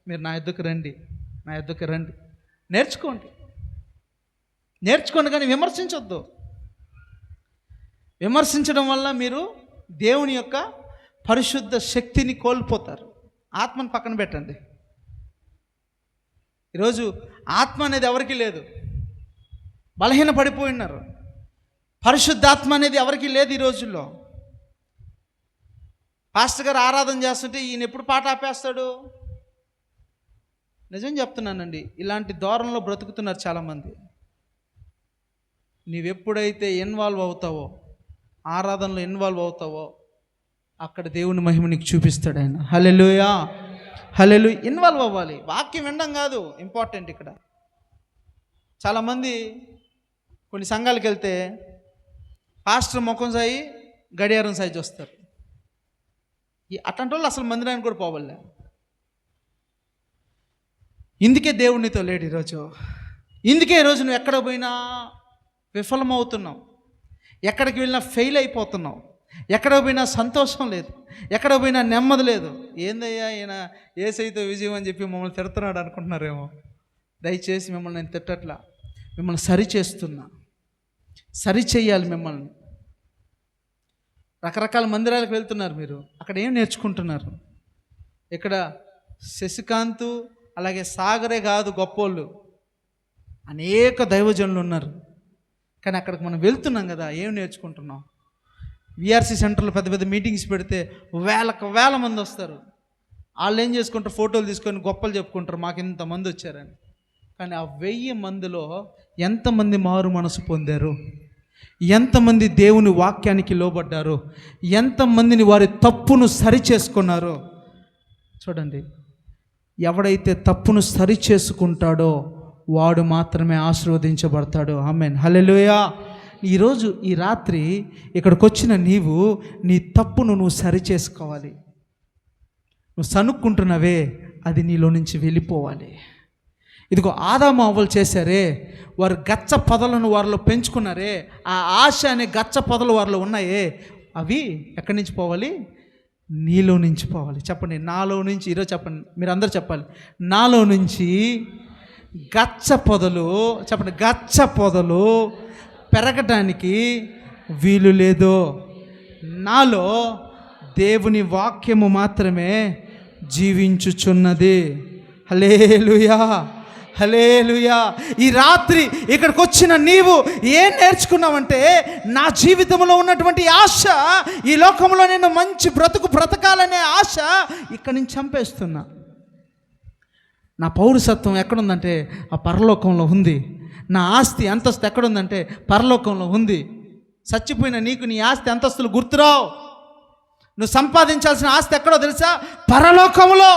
మీరు నా యొద్దకు రండి, నా యొద్దకు రండి, నేర్చుకోండి కానీ విమర్శించొద్దు. విమర్శించడం వల్ల మీరు దేవుని యొక్క పరిశుద్ధ శక్తిని కోల్పోతారు. ఆత్మను పక్కన పెట్టండి. ఈరోజు ఆత్మ అనేది ఎవరికీ లేదు, బలహీన పడిపోయి ఉన్నారు. పరిశుద్ధాత్మ అనేది ఎవరికీ లేదు ఈ రోజుల్లో. పాస్టర్ గారు ఆరాధన చేస్తుంటే ఈయన ఎప్పుడు పాట ఆపేస్తాడు? నిజం చెప్తున్నానండి, ఇలాంటి ధోరణిలో బ్రతుకుతున్నారు చాలామంది. నీవెప్పుడైతే ఇన్వాల్వ్ అవుతావో, ఆరాధనలో ఇన్వాల్వ్ అవుతావో, అక్కడ దేవుని మహిమ నీకు చూపిస్తాడు ఆయన. హల్లెలూయా, హల్లెలూయా. ఇన్వాల్వ్ అవ్వాలి, వాక్యం వినడం కాదు ఇంపార్టెంట్. ఇక్కడ చాలామంది కొన్ని సంఘాలకు వెళ్తే పాస్టర్ ముఖం సాయి, గడియారం సాయి చూస్తారు. అట్లాంటి వాళ్ళు అసలు మందిరానికి కూడా పోవాలే. ఇందుకే దేవునితో లేడు ఈరోజు. ఇందుకే ఈరోజు నువ్వు ఎక్కడ పోయినా విఫలమవుతున్నావు, ఎక్కడికి వెళ్ళినా ఫెయిల్ అయిపోతున్నావు, ఎక్కడ పోయినా సంతోషం లేదు, ఎక్కడ పోయినా నెమ్మది లేదు. ఏందయ్యా ఈయన యేసయ్యతో విజయం అని చెప్పి మమ్మల్ని తిడుతున్నాడు అనుకుంటున్నారేమో. దయచేసి మిమ్మల్ని నేను తిట్టట్లా, మిమ్మల్ని సరిచేస్తున్నా. సరిచేయాలి మిమ్మల్ని. రకరకాల మందిరాలకు వెళ్తున్నారు మీరు, అక్కడ ఏం నేర్చుకుంటున్నారు? ఇక్కడ శశికాంత్ అలాగే సాగరే కాదు గొప్పోళ్ళు, అనేక దైవజనులు ఉన్నారు. కానీ అక్కడికి మనం వెళ్తున్నాం కదా, ఏం నేర్చుకుంటున్నాం? విఆర్సీ సెంటర్లో పెద్ద పెద్ద మీటింగ్స్ పెడితే వేల మంది వస్తారు. వాళ్ళు ఏం చేసుకుంటారు? ఫోటోలు తీసుకొని గొప్పలు చెప్పుకుంటారు, మాకు ఇంతమంది వచ్చారని. కానీ ఆ 1000 మందిలో ఎంతమంది మారు మనసు పొందారు? ఎంతమంది దేవుని వాక్యానికి లోబడ్డారు? ఎంతమందిని వారి తప్పును సరి చేసుకున్నారు? చూడండి, ఎవడైతే తప్పును సరి చేసుకుంటాడో వాడు మాత్రమే ఆశీర్వదించబడతాడు. ఆమేన్, హల్లెలూయా. ఈరోజు ఈ రాత్రి ఇక్కడికి వచ్చిన నీవు నీ తప్పును నువ్వు సరి చేసుకోవాలి. నువ్వు సనుక్కుంటున్నావే, అది నీలో నుంచి వెళ్ళిపోవాలి. ఇదిగో ఆదాము అవ్వలు చేశారే, వారు గచ్చ పొదలను వారిలో పెంచుకున్నారే, ఆ ఆశ అనే గచ్చ పొదలు వారిలో ఉన్నాయే, అవి ఎక్కడి నుంచి పోవాలి? నీలో నుంచి పోవాలి. చెప్పండి, నాలో నుంచి. ఈరోజు చెప్పండి, మీరు అందరూ చెప్పాలి, నాలో నుంచి గచ్చ పొదలు, చెప్పండి, గచ్చ పొదలు పెరగటానికి వీలు లేదు. నాలో దేవుని వాక్యము మాత్రమే జీవించుచున్నది. హల్లెలూయా, హల్లెలూయా. ఈ రాత్రి ఇక్కడికి వచ్చిన నీవు ఏం నేర్చుకున్నావంటే, నా జీవితంలో ఉన్నటువంటి ఆశ, ఈ లోకంలో నేను మంచి బ్రతకాలనే ఆశ ఇక్కడి నుంచి చంపేస్తున్నా. నా పౌరసత్వం ఎక్కడుందంటే ఆ పరలోకంలో ఉంది. నా ఆస్తి అంతస్తు ఎక్కడుందంటే పరలోకంలో ఉంది. చచ్చిపోయిన నీకు నీ ఆస్తి అంతస్తులు గుర్తురావు. నువ్వు సంపాదించాల్సిన ఆస్తి ఎక్కడో తెలుసా? పరలోకంలో.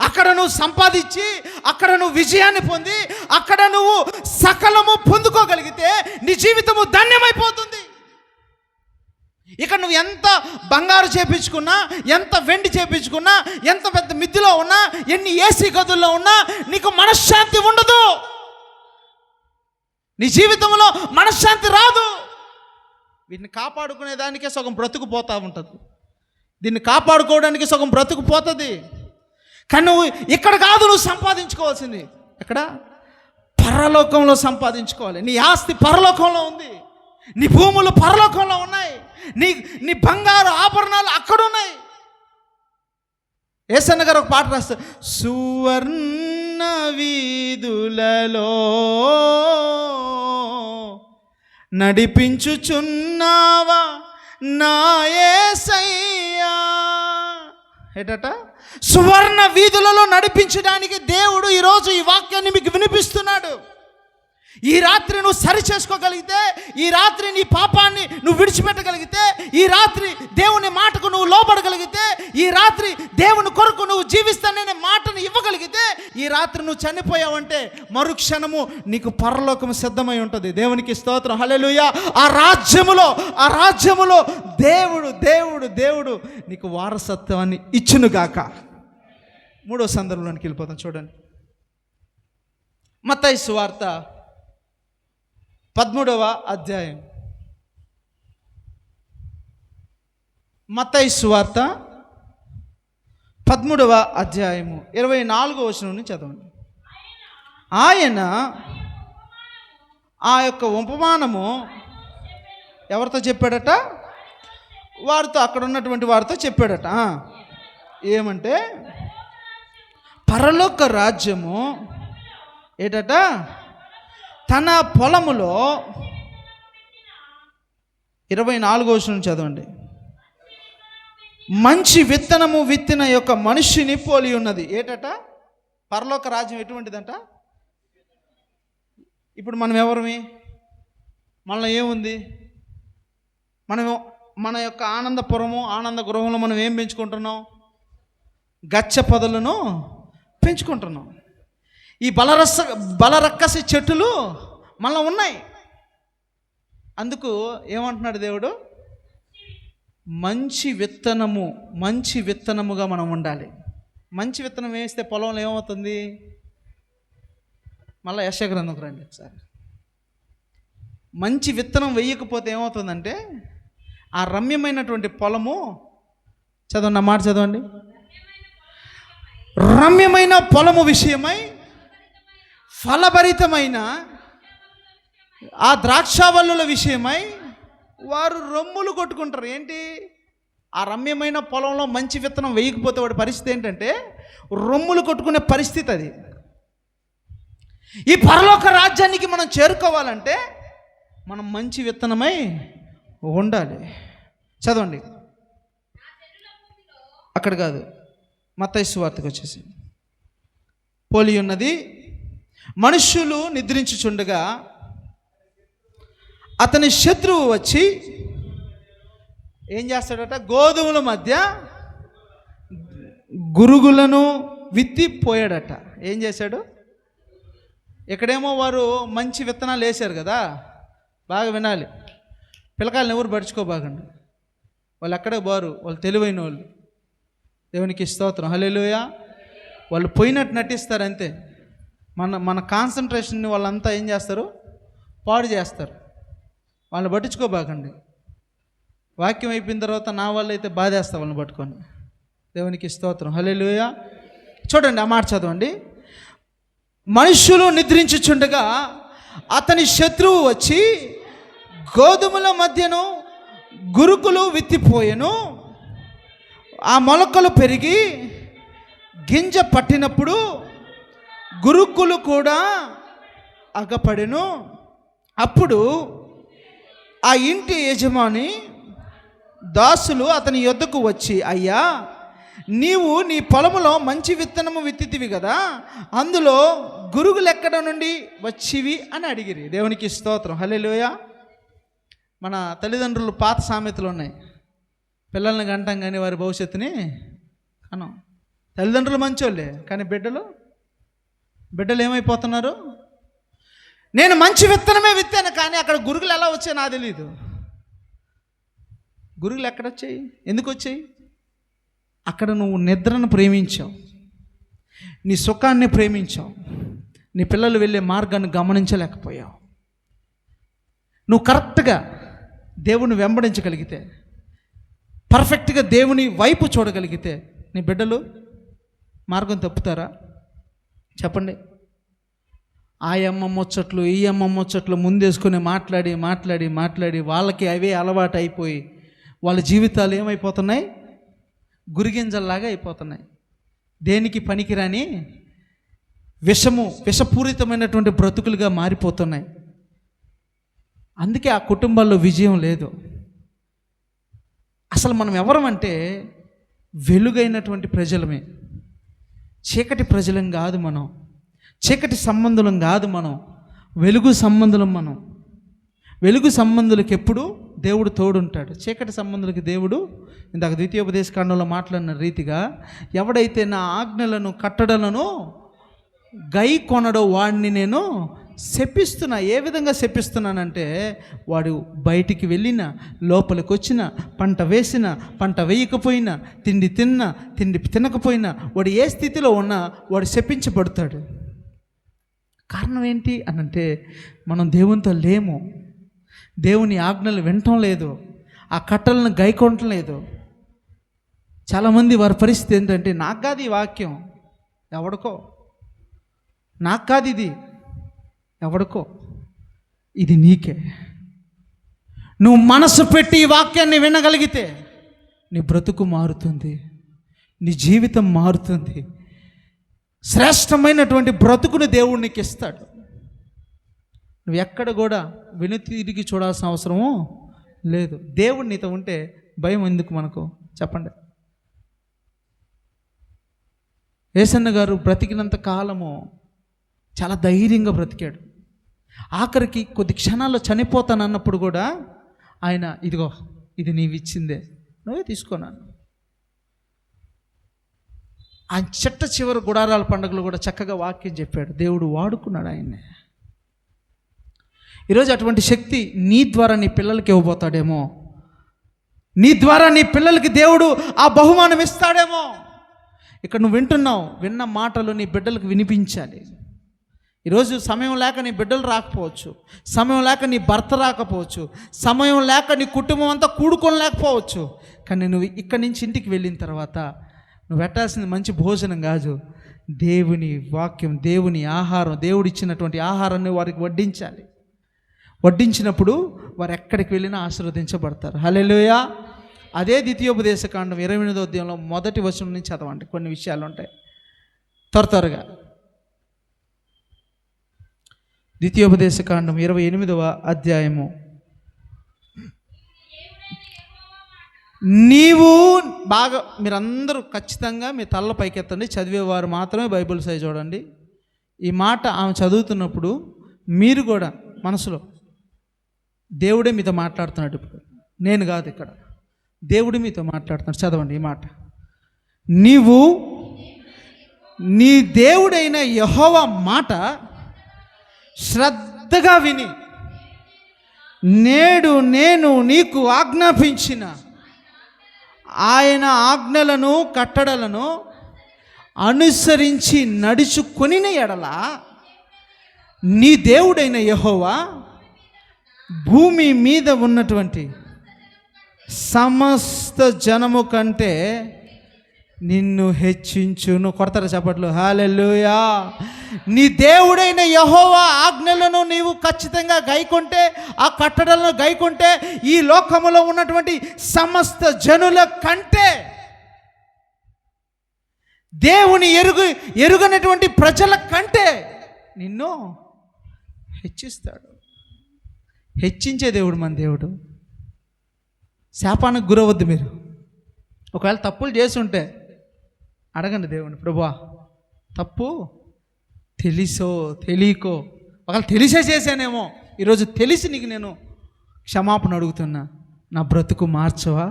అక్కడ నువ్వు సంపాదించి, అక్కడ నువ్వు విజయాన్ని పొంది, అక్కడ నువ్వు సకలము పొందుకోగలిగితే నీ జీవితము ధన్యమైపోతుంది. ఇక్కడ నువ్వు ఎంత బంగారు చేపించుకున్నా, ఎంత వెండి చేపించుకున్నా, ఎంత పెద్ద మిద్దిలో ఉన్నా, ఎన్ని ఏసీ గదుల్లో ఉన్నా నీకు మనశ్శాంతి ఉండదు. నీ జీవితంలో మనశ్శాంతి రాదు. వీటిని కాపాడుకునే దానికే సగం బ్రతుకు పోతూ ఉంటుంది. దీన్ని కాపాడుకోవడానికి సగం బ్రతుకు పోతుంది. కానీ నువ్వు ఇక్కడ కాదు, నువ్వు సంపాదించుకోవాల్సింది ఎక్కడ? పరలోకంలో సంపాదించుకోవాలి. నీ ఆస్తి పరలోకంలో ఉంది, నీ భూములు పరలోకంలో ఉన్నాయి, నీ బంగారు ఆభరణాలు అక్కడ ఉన్నాయి. యేసన్న గారు ఒక పాట రాస్తారు, సువర్ణ వీధులలో నడిపించుచున్నావా నా యేసయ్యా. ఏటట? సువర్ణ వీధులలో నడిపించడానికి దేవుడు ఈరోజు ఈ వాక్యాన్ని మీకు వినిపిస్తున్నాడు. ఈ రాత్రి నువ్వు సరి చేసుకోగలిగితే, ఈ రాత్రి నీ పాపాన్ని నువ్వు విడిచిపెట్టగలిగితే, ఈ రాత్రి దేవుని మాటకు నువ్వు లోబడగలిగితే, ఈ రాత్రి దేవుని కొరకు నువ్వు జీవిస్తాననే మాటను ఇవ్వగలిగితే, ఈ రాత్రి నువ్వు చనిపోయావంటే మరుక్షణము నీకు పరలోకం సిద్ధమై ఉంటుంది. దేవునికి స్తోత్రం, హల్లెలూయా. ఆ రాజ్యములో దేవుడు నీకు వారసత్వాన్ని ఇచ్చునుగాక. మూడో సందర్భంలోనికి వెళ్ళిపోతాం చూడండి. మత్తయి సువార్త 13వ అధ్యాయం. మత్తయి సువార్త 13వ అధ్యాయము 24వ వచనం నుంచి చదవండి. ఆయన ఆ యొక్క ఉపమానము ఎవరితో చెప్పాడట? వారితో, అక్కడ ఉన్నటువంటి వారితో చెప్పాడట. ఏమంటే పరలోక రాజ్యము ఏటట తన పొలములో 24వ వచనం చదవండి. మంచి విత్తనము విత్తిన యొక్క మనిషిని పోలి ఉన్నది. ఏటట? పరలోక రాజ్యం ఎటువంటిదంట? ఇప్పుడు మనం ఎవరిమి? మనలో ఏముంది? మన యొక్క ఆనందపురము, ఆనంద గృహంలో మనం ఏం పెంచుకుంటున్నాం? గచ్చ పొదలను పెంచుకుంటున్నాం. ఈ బలరక్కసి చెట్టులు మనలో ఉన్నాయి. అందుకు ఏమంటున్నాడు దేవుడు? మంచి విత్తనముగా మనం ఉండాలి. మంచి విత్తనం వేస్తే పొలంలో ఏమవుతుంది? మళ్ళీ యెషయా గ్రంథంకి రండి ఒకసారి. మంచి విత్తనం వేయకపోతే ఏమవుతుందంటే ఆ రమ్యమైనటువంటి పొలము, చదవండి ఆ మాట చదవండి, రమ్యమైన పొలము విషయమై ఫలభరితమైన ఆ ద్రాక్షావల్లుల విషయమై వారు రొమ్ములు కొట్టుకుంటారు. ఏంటి? ఆ రమ్యమైన పొలంలో మంచి విత్తనం వేయకపోతే వాడి పరిస్థితి ఏంటంటే రొమ్ములు కొట్టుకునే పరిస్థితి అది. ఈ పరలోక రాజ్యానికి మనం చేరుకోవాలంటే మనం మంచి విత్తనమై ఉండాలి. చదవండి, అక్కడ కాదు, మత్తయి సువార్తకు వచ్చేసి. పోలి ఉన్నది, మనుష్యులు నిద్రించుచుండగా అతని శత్రువు వచ్చి ఏం చేస్తాడట? గోధుమల మధ్య గురుగులను విత్తి పోయాడట. ఏం చేశాడు? ఇక్కడేమో వారు మంచి విత్తనాలు వేశారు కదా. బాగా వినాలి, పిల్లకాయలను ఎవరు పడుచుకోబాగండి. వాళ్ళు ఎక్కడే బారు, వాళ్ళు తెలివైన వాళ్ళు. దేవునికి స్తోత్రం, హల్లెలూయా. వాళ్ళు పోయినట్టు నటిస్తారు అంతే. మన కాన్సన్ట్రేషన్ని వాళ్ళంతా ఏం చేస్తారు? పాడు చేస్తారు. వాళ్ళని పట్టించుకోబాకండి. వాక్యం అయిపోయిన తర్వాత నా వాళ్ళు అయితే బాధేస్తారు వాళ్ళని పట్టుకొని. దేవునికి స్తోత్రం, హల్లెలూయా. చూడండి ఆ మాట చదవండి. మనుష్యులు నిద్రించుచుండగా అతని శత్రువు వచ్చి గోధుమల మధ్యను గురుకులు విత్తిపోయెను. ఆ మొలకలు పెరిగి గింజ పట్టినప్పుడు గురుకులు కూడా అగపడెను. అప్పుడు ఆ ఇంటి యజమాని దాసులు అతని యొద్దకు వచ్చి, అయ్యా, నీవు నీ పొలములో మంచి విత్తనము విత్తితివి కదా, అందులో గురుగులు ఎక్కడ నుండి వచ్చివి అని అడిగిరి. దేవునికి స్తోత్రం, హల్లెలూయా. మన తల్లిదండ్రులు పాత సామెతలు ఉన్నాయి. పిల్లల్ని కంటాం కానీ వారి భవిష్యత్తుని కనం. తల్లిదండ్రులు మంచోళ్ళే, కానీ బిడ్డలు ఏమైపోతున్నారు? నేను మంచి విత్తనమే విత్తాను, కానీ అక్కడ గురుగులు ఎలా వచ్చాయి నాకు తెలియదు. గురుగులు ఎక్కడొచ్చాయి? ఎందుకు వచ్చాయి? అక్కడ నువ్వు నిద్రను ప్రేమించావు, నీ సుఖాన్ని ప్రేమించావు, నీ పిల్లలు వెళ్ళే మార్గాన్ని గమనించలేకపోయావు. నువ్వు కరెక్ట్గా దేవుని వెంబడించగలిగితే, పర్ఫెక్ట్గా దేవుని వైపు చూడగలిగితే నీ బిడ్డలు మార్గం తప్పుతారా? చెప్పండి. ఆ అమ్మ ముచ్చట్లు, ఈ అమ్మ ముచ్చట్లు ముందేసుకొని మాట్లాడి వాళ్ళకి అవే అలవాటు అయిపోయి వాళ్ళ జీవితాలు ఏమైపోతున్నాయి? గురిగింజల్లాగా అయిపోతున్నాయి. దేనికి పనికిరాని విషపూరితమైనటువంటి బ్రతుకులుగా మారిపోతున్నాయి. అందుకే ఆ కుటుంబాల్లో విజయం లేదు. అసలు మనం ఎవరమంటే వెలుగైనటువంటి ప్రజలమే, చీకటి ప్రజలం కాదు మనం, చీకటి సంబంధులం కాదు మనం. వెలుగు సంబంధులం మనం. వెలుగు సంబంధులకు ఎప్పుడు దేవుడు తోడుంటాడు. చీకటి సంబంధులకి దేవుడు ఇందాక ద్వితీయోపదేశకాండంలో మాట్లాడిన రీతిగా ఎవడైతే నా ఆజ్ఞలను కట్టడలను గై కొనడో వాడిని నేను శపిస్తున్నా. ఏ విధంగా శపిస్తున్నానంటే వాడు బయటికి వెళ్ళినా, లోపలికి వచ్చినా, పంట వేసినా, పంట వేయకపోయినా, తిండి తిన్నా, తిండి తినకపోయినా, వాడు ఏ స్థితిలో ఉన్నా వాడు శపించబడతాడు. కారణం ఏంటి అనంటే మనం దేవునితో లేము, దేవుని ఆజ్ఞలు వినటం లేదు, ఆ కట్టలను గైకొనటం లేదు. చాలామంది వారి పరిస్థితి ఏంటంటే నాకు కాదు ఈ వాక్యం, ఎవడికో, నాకు కాదు ఇది, ఎవడికో, ఇది నీకే. నువ్వు మనసు పెట్టి ఈ వాక్యాన్ని వినగలిగితే నీ బ్రతుకు మారుతుంది, నీ జీవితం మారుతుంది. శ్రేష్టమైనటువంటి బ్రతుకుని దేవుడు నీకు ఇస్తాడు. నువ్వు ఎక్కడ కూడా వెనుతిరిగి చూడాల్సిన అవసరము లేదు. దేవుడు నీతో ఉంటే భయం ఎందుకు మనకు చెప్పండి. యేసన్న గారు బ్రతికినంత కాలము చాలా ధైర్యంగా బ్రతికాడు. ఆఖరికి కొద్ది క్షణాల్లో చనిపోతానన్నప్పుడు కూడా ఆయన ఇదిగో ఇది నీవు ఇచ్చిందే, నువ్వే తీసుకున్నాను. ఆయన చెట్ట చివరి గుడారాల పండుగలు కూడా చక్కగా వాక్యం చెప్పాడు. దేవుడు వాడుకున్నాడు ఆయన్ని. ఈరోజు అటువంటి శక్తి నీ ద్వారా నీ పిల్లలకి ఇవ్వబోతాడేమో, నీ ద్వారా నీ పిల్లలకి దేవుడు ఆ బహుమానం ఇస్తాడేమో. ఇక్కడ నువ్వు వింటున్నావు, విన్న మాటలు నీ బిడ్డలకు వినిపించాలి. ఈరోజు సమయం లేక నీ బిడ్డలు రాకపోవచ్చు, సమయం లేక నీ భర్త రాకపోవచ్చు, సమయం లేక నీ కుటుంబం అంతా కూడుకోలేకపోవచ్చు. కానీ నువ్వు ఇక్కడి నుంచి ఇంటికి వెళ్ళిన తర్వాత నువ్వు పెట్టాల్సింది మంచి భోజనం కాదు, దేవుని వాక్యం, దేవుని ఆహారం, దేవుడు ఇచ్చినటువంటి ఆహారాన్ని వారికి వడ్డించాలి. వడ్డించినప్పుడు వారు ఎక్కడికి వెళ్ళినా ఆశీర్వదించబడతారు. హల్లెలూయా. అదే ద్వితీయోపదేశకాండం 28వ అధ్యాయంలో మొదటి వచనం నుంచి చదవండి. కొన్ని విషయాలు ఉంటాయి త్వరగా. ద్వితీయోపదేశకాండం 28వ అధ్యాయము. నీవు బాగా, మీరందరూ ఖచ్చితంగా మీ తల్ల పైకెత్తండి, చదివేవారు మాత్రమే బైబిల్ సైజ్ చూడండి. ఈ మాట ఆమె చదువుతున్నప్పుడు మీరు కూడా మనసులో దేవుడే మీతో మాట్లాడుతున్నాడు. ఇప్పుడు నేను కాదు, ఇక్కడ దేవుడు మీతో మాట్లాడుతున్నాడు. చదవండి ఈ మాట. నీవు నీ దేవుడైన యెహోవా మాట శ్రద్ధగా విని నేడు నేను నీకు ఆజ్ఞాపించిన ఆయన ఆజ్ఞలను కట్టడలను అనుసరించి నడుచుకొనిన ఎడల నీ దేవుడైన యెహోవా భూమి మీద ఉన్నటువంటి సమస్త జనము కంటే నిన్ను హెచ్చించును. కొడతారా చప్పట్లు? హల్లెలూయా. నీ దేవుడైన యెహోవా ఆజ్ఞలను నీవు ఖచ్చితంగా గైకొంటే, ఆ కట్టడలను గైకొంటే, ఈ లోకములో ఉన్నటువంటి సమస్త జనుల కంటే, దేవుని ఎరుగనటువంటి ప్రజల కంటే నిన్ను హెచ్చిస్తాడు. హెచ్చించే దేవుడు మన దేవుడు. శాపానికి గురవద్దు మీరు. ఒకవేళ తప్పులు చేసి ఉంటే అడగండి దేవుని, ప్రభువా తప్పు తెలిసో తెలియకో, ఒకవేళ తెలిసే చేశానేమో, ఈరోజు తెలిసి నీకు నేను క్షమాపణ అడుగుతున్నా, నా బ్రతుకు మార్చవా,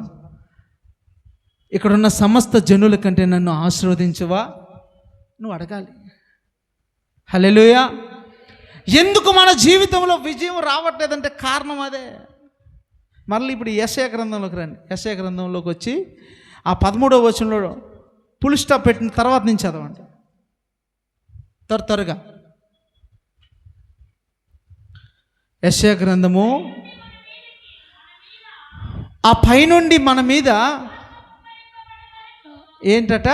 ఇక్కడున్న సమస్త జనుల కంటే నన్ను ఆశీర్వదించవా, నువ్వు అడగాలి. హల్లెలూయా. ఎందుకు మన జీవితంలో విజయం రావట్లేదంటే కారణం అదే. మళ్ళీ ఇప్పుడు యెషయా గ్రంథంలోకి రండి. యెషయా గ్రంథంలోకి వచ్చి ఆ 13వ వచనంలో ఫుల్ స్టాప్ పెట్టిన తర్వాత నుంచి చదవండి త్వరగా. యెషయా గ్రంథము ఆ పైనుండి మన మీద ఏంటట,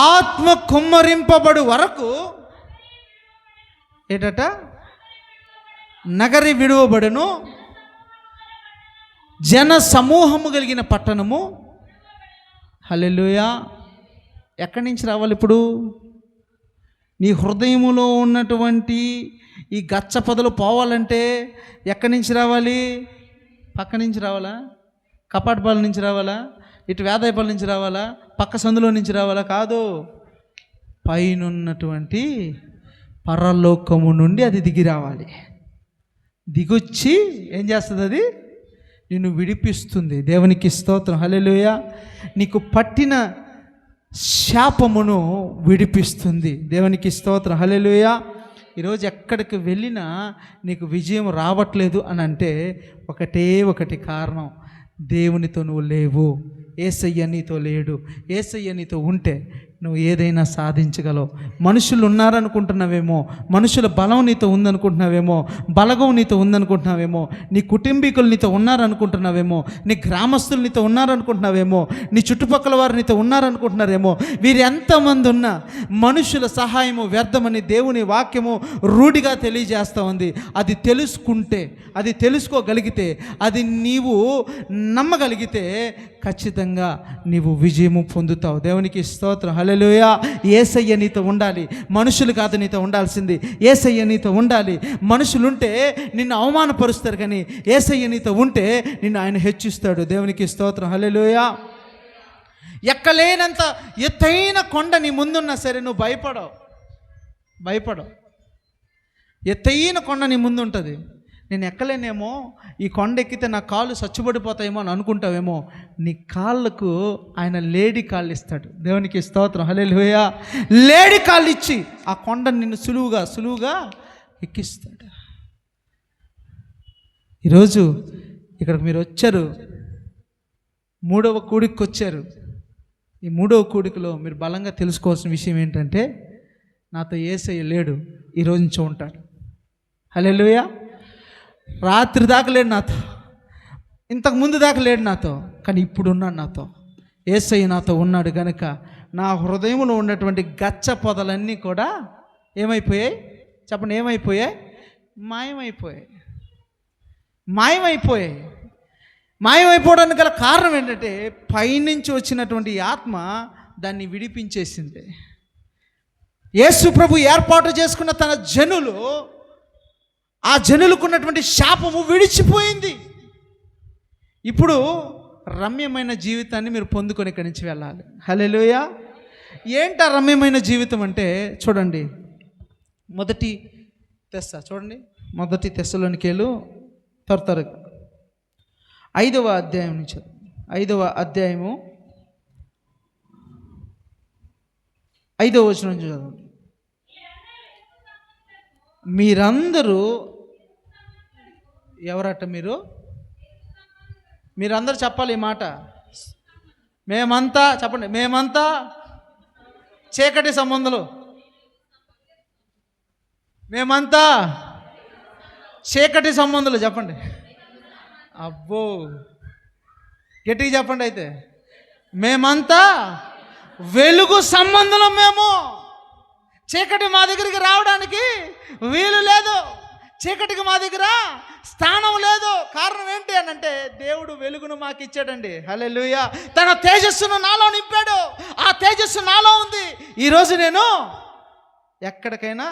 ఆత్మ కుమ్మరింపబడు వరకు ఏంటట, నగరి విడువబడును, జన సమూహము కలిగిన పట్టణము. హల్లెలూయా. ఎక్కడి నుంచి రావాలి ఇప్పుడు? నీ హృదయములో ఉన్నటువంటి ఈ గచ్చ పొదలు పోవాలంటే ఎక్కడి నుంచి రావాలి? పక్క నుంచి రావాలా? కపాటపాల నుంచి రావాలా? ఇటు వేదాయపాల నుంచి రావాలా? పక్క సందులో నుంచి రావాలా? కాదు, పైనున్నటువంటి పరలోకము నుండి అది దిగి రావాలి. దిగొచ్చి ఏం చేస్తుంది? అది నిన్ను విడిపిస్తుంది. దేవునికి స్తోత్రం, హల్లెలూయా. నీకు పట్టిన శాపమును విడిపిస్తుంది. దేవునికి స్తోత్రం, హల్లెలూయా. ఈరోజు ఎక్కడికి వెళ్ళినా నీకు విజయం రావట్లేదు అని అంటే ఒకటి కారణం, దేవునితో నువ్వు లేవు. యేసయ్య నీతో లేడు. యేసయ్య నీతో ఉంటే నువ్వు ఏదైనా సాధించగలవు. మనుషులు ఉన్నారనుకుంటున్నావేమో, మనుషుల బలం నీతో ఉందనుకుంటున్నావేమో, బలగం నీతో ఉందనుకుంటున్నావేమో, నీ కుటుంబీకులు నీతో ఉన్నారనుకుంటున్నావేమో, నీ గ్రామస్తులు నీతో ఉన్నారనుకుంటున్నావేమో, నీ చుట్టుపక్కల వారు నీతో ఉన్నారనుకుంటున్నారేమో. వీరు ఎంతమంది ఉన్నా మనుషుల సహాయము వ్యర్థమని దేవుని వాక్యము రూఢిగా తెలియజేస్తూ ఉంది. అది తెలుసుకుంటే, అది తెలుసుకోగలిగితే, అది నీవు నమ్మగలిగితే ఖచ్చితంగా నీవు విజయము పొందుతావు. దేవునికి స్తోత్రం, హల్లెలూయా. యేసయ్య నీతో ఉండాలి, మనుషులు కాదు నీతో ఉండాల్సింది. యేసయ్య నీతో ఉండాలి. మనుషులుంటే నిన్ను అవమానపరుస్తారు, కానీ యేసయ్య నీతో ఉంటే నిన్ను ఆయన హెచ్చిస్తాడు. దేవునికి స్తోత్రం, హల్లెలూయా. ఎక్కలేనంత ఎత్తైన కొండ నీ ముందున్నా సరే నువ్వు భయపడవు. ఎత్తైన కొండ నీ ముందు ఉంటుంది. నేను ఎక్కలేనేమో, ఈ కొండ ఎక్కితే నా కాళ్ళు చచ్చుబడిపోతాయేమో అని అనుకుంటావేమో. నీ కాళ్ళకు ఆయన లేడి కాళ్ళు ఇస్తాడు. దేవునికి స్తోత్రం, హల్లెలూయా. లేడి కాళ్ళు ఇచ్చి ఆ కొండ నిన్ను సులువుగా ఎక్కిస్తాడు. ఈరోజు ఇక్కడికి మీరు వచ్చారు, 3వ కూడికి వచ్చారు. ఈ 3వ కూడికలో మీరు బలంగా తెలుసుకోవాల్సిన విషయం ఏంటంటే, నాతో యేసయ్య లేడు, ఈరోజు నుంచి ఉంటాడు. హల్లెలూయా. రాత్రి దాకా లేడు నాతో, ఇంతకు ముందు దాకా లేడు నాతో, కానీ ఇప్పుడు ఉన్నాడు నాతో. యేసయ్య నాతో ఉన్నాడు కనుక నా హృదయంలో ఉన్నటువంటి గచ్చ పొదలన్నీ కూడా ఏమైపోయాయి? చెప్పండి, ఏమైపోయాయి? మాయమైపోవడానికి గల కారణం ఏంటంటే, పైనుంచి వచ్చినటువంటి ఆత్మ దాన్ని విడిపించేసింది. యేసు ప్రభు ఏర్పాటు చేసుకున్న తన జనులు, ఆ జనులకు ఉన్నటువంటి శాపము విడిచిపోయింది. ఇప్పుడు రమ్యమైన జీవితాన్ని మీరు పొందుకొని ఇక్కడి నుంచి వెళ్ళాలి. హల్లెలూయా. ఏంటి ఆ రమ్యమైన జీవితం అంటే చూడండి, మొదటి తెస్సలోనికేలు త్వరగా 5వ అధ్యాయం నుంచి 5వ అధ్యాయము 5వ వచనం నుంచి చదవండి. మీరందరూ ఎవరట? మీరందరూ చెప్పాలి ఈ మాట. మేమంతా చెప్పండి, మేమంతా చీకటి సంబంధులు. మేమంతా చీకటి సంబంధులు. చెప్పండి. అబ్బో, గట్టిగా చెప్పండి. అయితే మేమంతా వెలుగు సంబంధులం. మేము చీకటి మా దగ్గరికి రావడానికి వీలు లేదు. చీకటికి మా దగ్గర స్థానం లేదు. కారణం ఏంటి అని అంటే, దేవుడు వెలుగును మాకు ఇచ్చాడండి. హల్లెలూయా. తన తేజస్సును నాలో నింపాడు. ఆ తేజస్సు నాలో ఉంది. ఈరోజు నేను ఎక్కడికైనా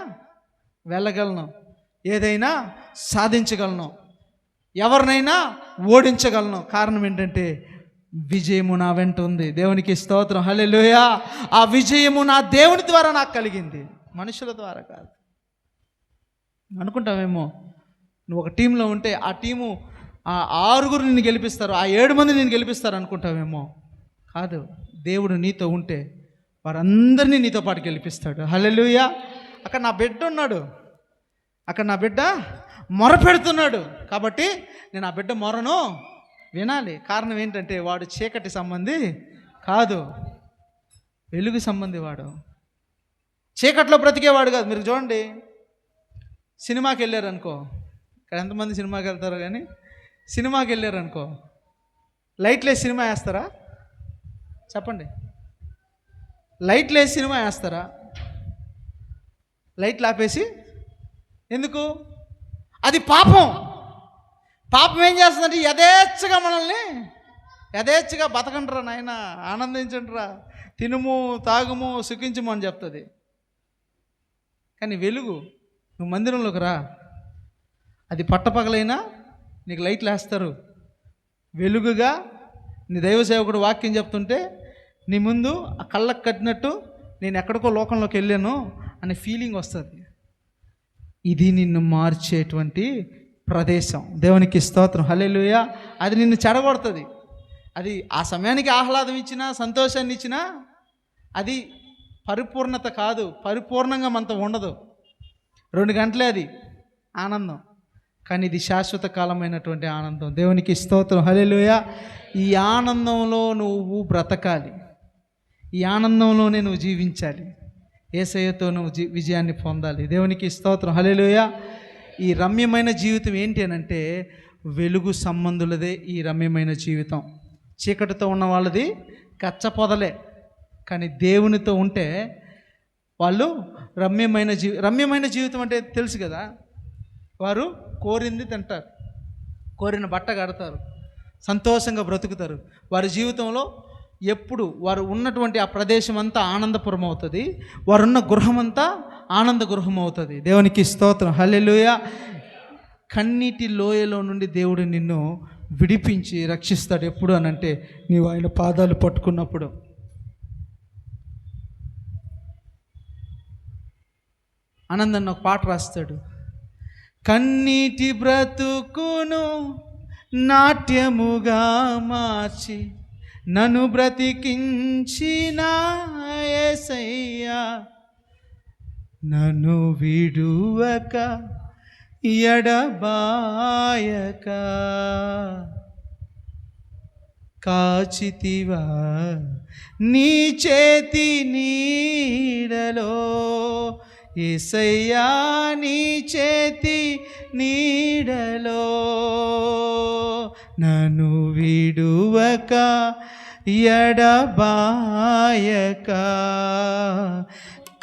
వెళ్ళగలను, ఏదైనా సాధించగలను, ఎవరినైనా ఓడించగలను. కారణం ఏంటంటే, విజయము నా వెంట ఉంది. దేవునికి స్తోత్రం, హల్లెలూయా. ఆ విజయము నా దేవుని ద్వారా నాకు కలిగింది, మనుషుల ద్వారా కాదు. అనుకుంటామేమో నువ్వు ఒక టీంలో ఉంటే ఆ టీము ఆ 6 నిన్ను గెలిపిస్తారు, ఆ 7 మంది నిన్ను గెలిపిస్తారు అనుకుంటావేమో. కాదు, దేవుడు నీతో ఉంటే వారందరినీ నీతో పాటు గెలిపిస్తాడు. హల్లెలూయా. అక్కడ నా బిడ్డ ఉన్నాడు, అక్కడ నా బిడ్డ మొర పెడుతున్నాడు. కాబట్టి నేను ఆ బిడ్డ మొరను వినాలి. కారణం ఏంటంటే, వాడు చీకటి సంబంధి కాదు, వెలుగు సంబంధి. వాడు చీకట్లో బ్రతికేవాడు కాదు. మీరు చూడండి, సినిమాకి వెళ్ళారనుకో, ఇక్కడ ఎంతమంది సినిమాకి వెళ్తారో కానీ, సినిమాకి వెళ్ళారనుకో, లైట్లు వేసి సినిమా వేస్తారా? చెప్పండి. లైట్లు వేసి సినిమా వేస్తారా? లైట్లు ఆపేసి. ఎందుకు? అది పాపం. పాపం ఏం చేస్తుందంటే, యథేచ్ఛగా మనల్ని యథేచ్ఛగా బతకండిరా నాయన, ఆనందించండిరా, తినుము తాగుము సుఖించము అని చెప్తుంది. కానీ వెలుగు, నువ్వు మందిరంలోకి రా, అది పట్టపగలైనా నీకు లైట్లు వేస్తారు. వెలుగుగా నీ దైవ సేవకుడు వాక్యం చెప్తుంటే నీ ముందు ఆ కళ్ళకు కట్టినట్టు నేను ఎక్కడికో లోకంలోకి వెళ్ళాను అనే ఫీలింగ్ వస్తుంది. ఇది నిన్ను మార్చేటువంటి ప్రదేశం. దేవునికి స్తోత్రం, హల్లెలూయా. అది నిన్ను చెడగొడుతుంది. అది ఆ సమయానికి ఆహ్లాదం ఇచ్చినా, సంతోషాన్ని ఇచ్చినా అది పరిపూర్ణత కాదు, పరిపూర్ణంగా మనతో ఉండదు. 2 గంటలే అది ఆనందం, కానీ ఇది శాశ్వత కాలమైనటువంటి ఆనందం. దేవునికి స్తోత్రం, హల్లెలూయా. ఈ ఆనందంలో నువ్వు బ్రతకాలి, ఈ ఆనందంలోనే నువ్వు జీవించాలి, యేసయ్యతో నువ్వు విజయాన్ని పొందాలి. దేవునికి స్తోత్రం, హల్లెలూయా. ఈ రమ్యమైన జీవితం ఏంటి అనంటే వెలుగు సంబంధులదే ఈ రమ్యమైన జీవితం. చీకటితో ఉన్న వాళ్ళది కచ్చపొదలే, కానీ దేవునితో ఉంటే వాళ్ళు రమ్యమైన జీవితం అంటే తెలుసు కదా. వారు కోరింది తింటారు, కోరిన బట్ట కడతారు, సంతోషంగా బ్రతుకుతారు. వారి జీవితంలో ఎప్పుడు వారు ఉన్నటువంటి ఆ ప్రదేశం అంతా ఆనందపురం అవుతుంది, వారున్న గృహం అంతా ఆనంద గృహం అవుతుంది. దేవునికి స్తోత్రం, హల్లెలూయా. కన్నీటి లోయలో నుండి దేవుడు నిన్ను విడిపించి రక్షిస్తాడు. ఎప్పుడు అనంటే నీవు ఆయన పాదాలు పట్టుకున్నప్పుడు. ఆనందన్న ఒక పాట రాస్తాడు. కన్నీటి బ్రతుకును నాట్యముగా మార్చి నన్ను బ్రతికించిన యేసయ్యా, నన్ను విడువక ఎడబాయక కాచితివా నీ చేతి నీడలో, యేసయ్యా నీ చేతి నీడలో, నన్ను విడువక ఎడబాయక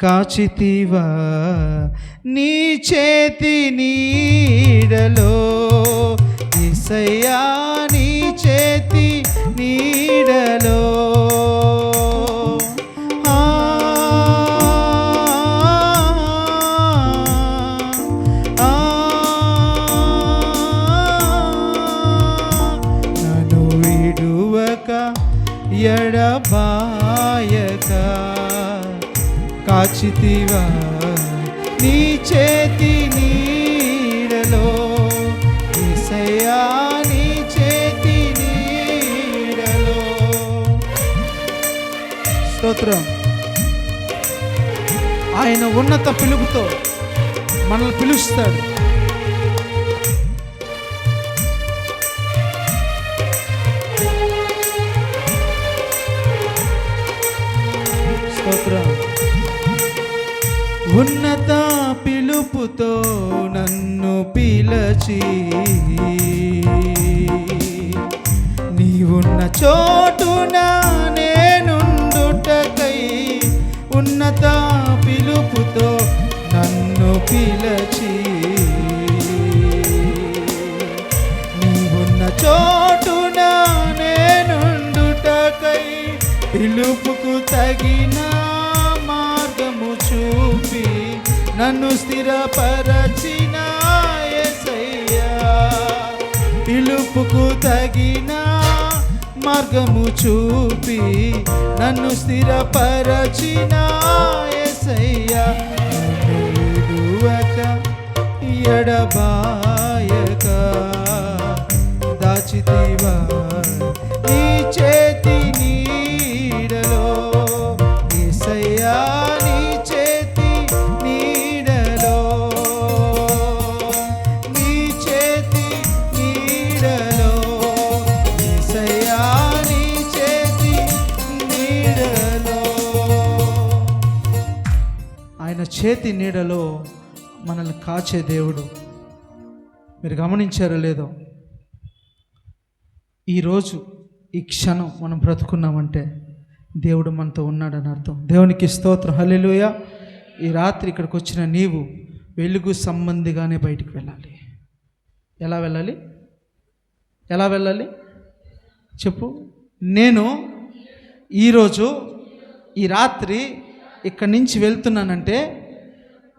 కాచితివా నీ చేతి నీడలో, యేసయ్యా నీ చేతి నీడలో. నన్ను విడువక ఎడబాయక కాచితివా నీ చేతి నీడలో, యేసయ్యా నీ చేతి నీడలో. స్తోత్రం. ఆయన ఉన్నత పిలుపుతో మనల్ని పిలుస్తాడు. స్తోత్రం. ఉన్నత పిలుపుతో నన్ను పిలచి నీవున్న చోటున నేనుండుటకై, ఉన్నత పిలుపుతో నన్ను పిలచి నీవున్న చోటున నేనుండుటకై, పిలుపుకు తగిన మార్గము చూపి నన్ను స్థిరపరచిన యేసయ్యా, పిలుపుకు తగిన మార్గము చూపి నన్ను స్థిరపరచిన యేసయ్యా, నన్ను విడువక ఎడబాయక దాచితివా నీ చేతి నీడలో, యేసయ్యా నీ చేతి నీడలో, నీ చేతి నీడలో, యేసయ్యా నీ చేతి నీడలో. ఆయన చేతి నీడలో మనల్ని కాచే దేవుడు. మీరు గమనించారో లేదో, ఈరోజు ఈ క్షణం మనం బ్రతుకున్నామంటే దేవుడు మనతో ఉన్నాడని అర్థం. దేవునికి స్తోత్రం, హల్లెలూయా. ఈ రాత్రి ఇక్కడికి వచ్చిన నీవు వెలుగు సంబంధిగానే బయటికి వెళ్ళాలి. ఎలా వెళ్ళాలి? ఎలా వెళ్ళాలి చెప్పు. నేను ఈరోజు ఈ రాత్రి ఇక్కడి నుంచి వెళ్తున్నానంటే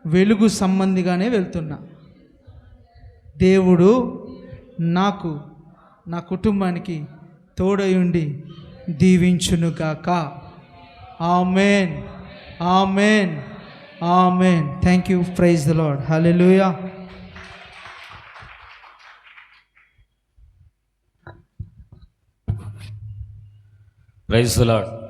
వెలుగు సంబంధిగానే వెళ్తున్నా. దేవుడు నాకు, నా కుటుంబానికి తోడయుండి దీవించునుగాక. Amen, amen, amen. Thank you. Praise the Lord. Hallelujah. Praise the lord.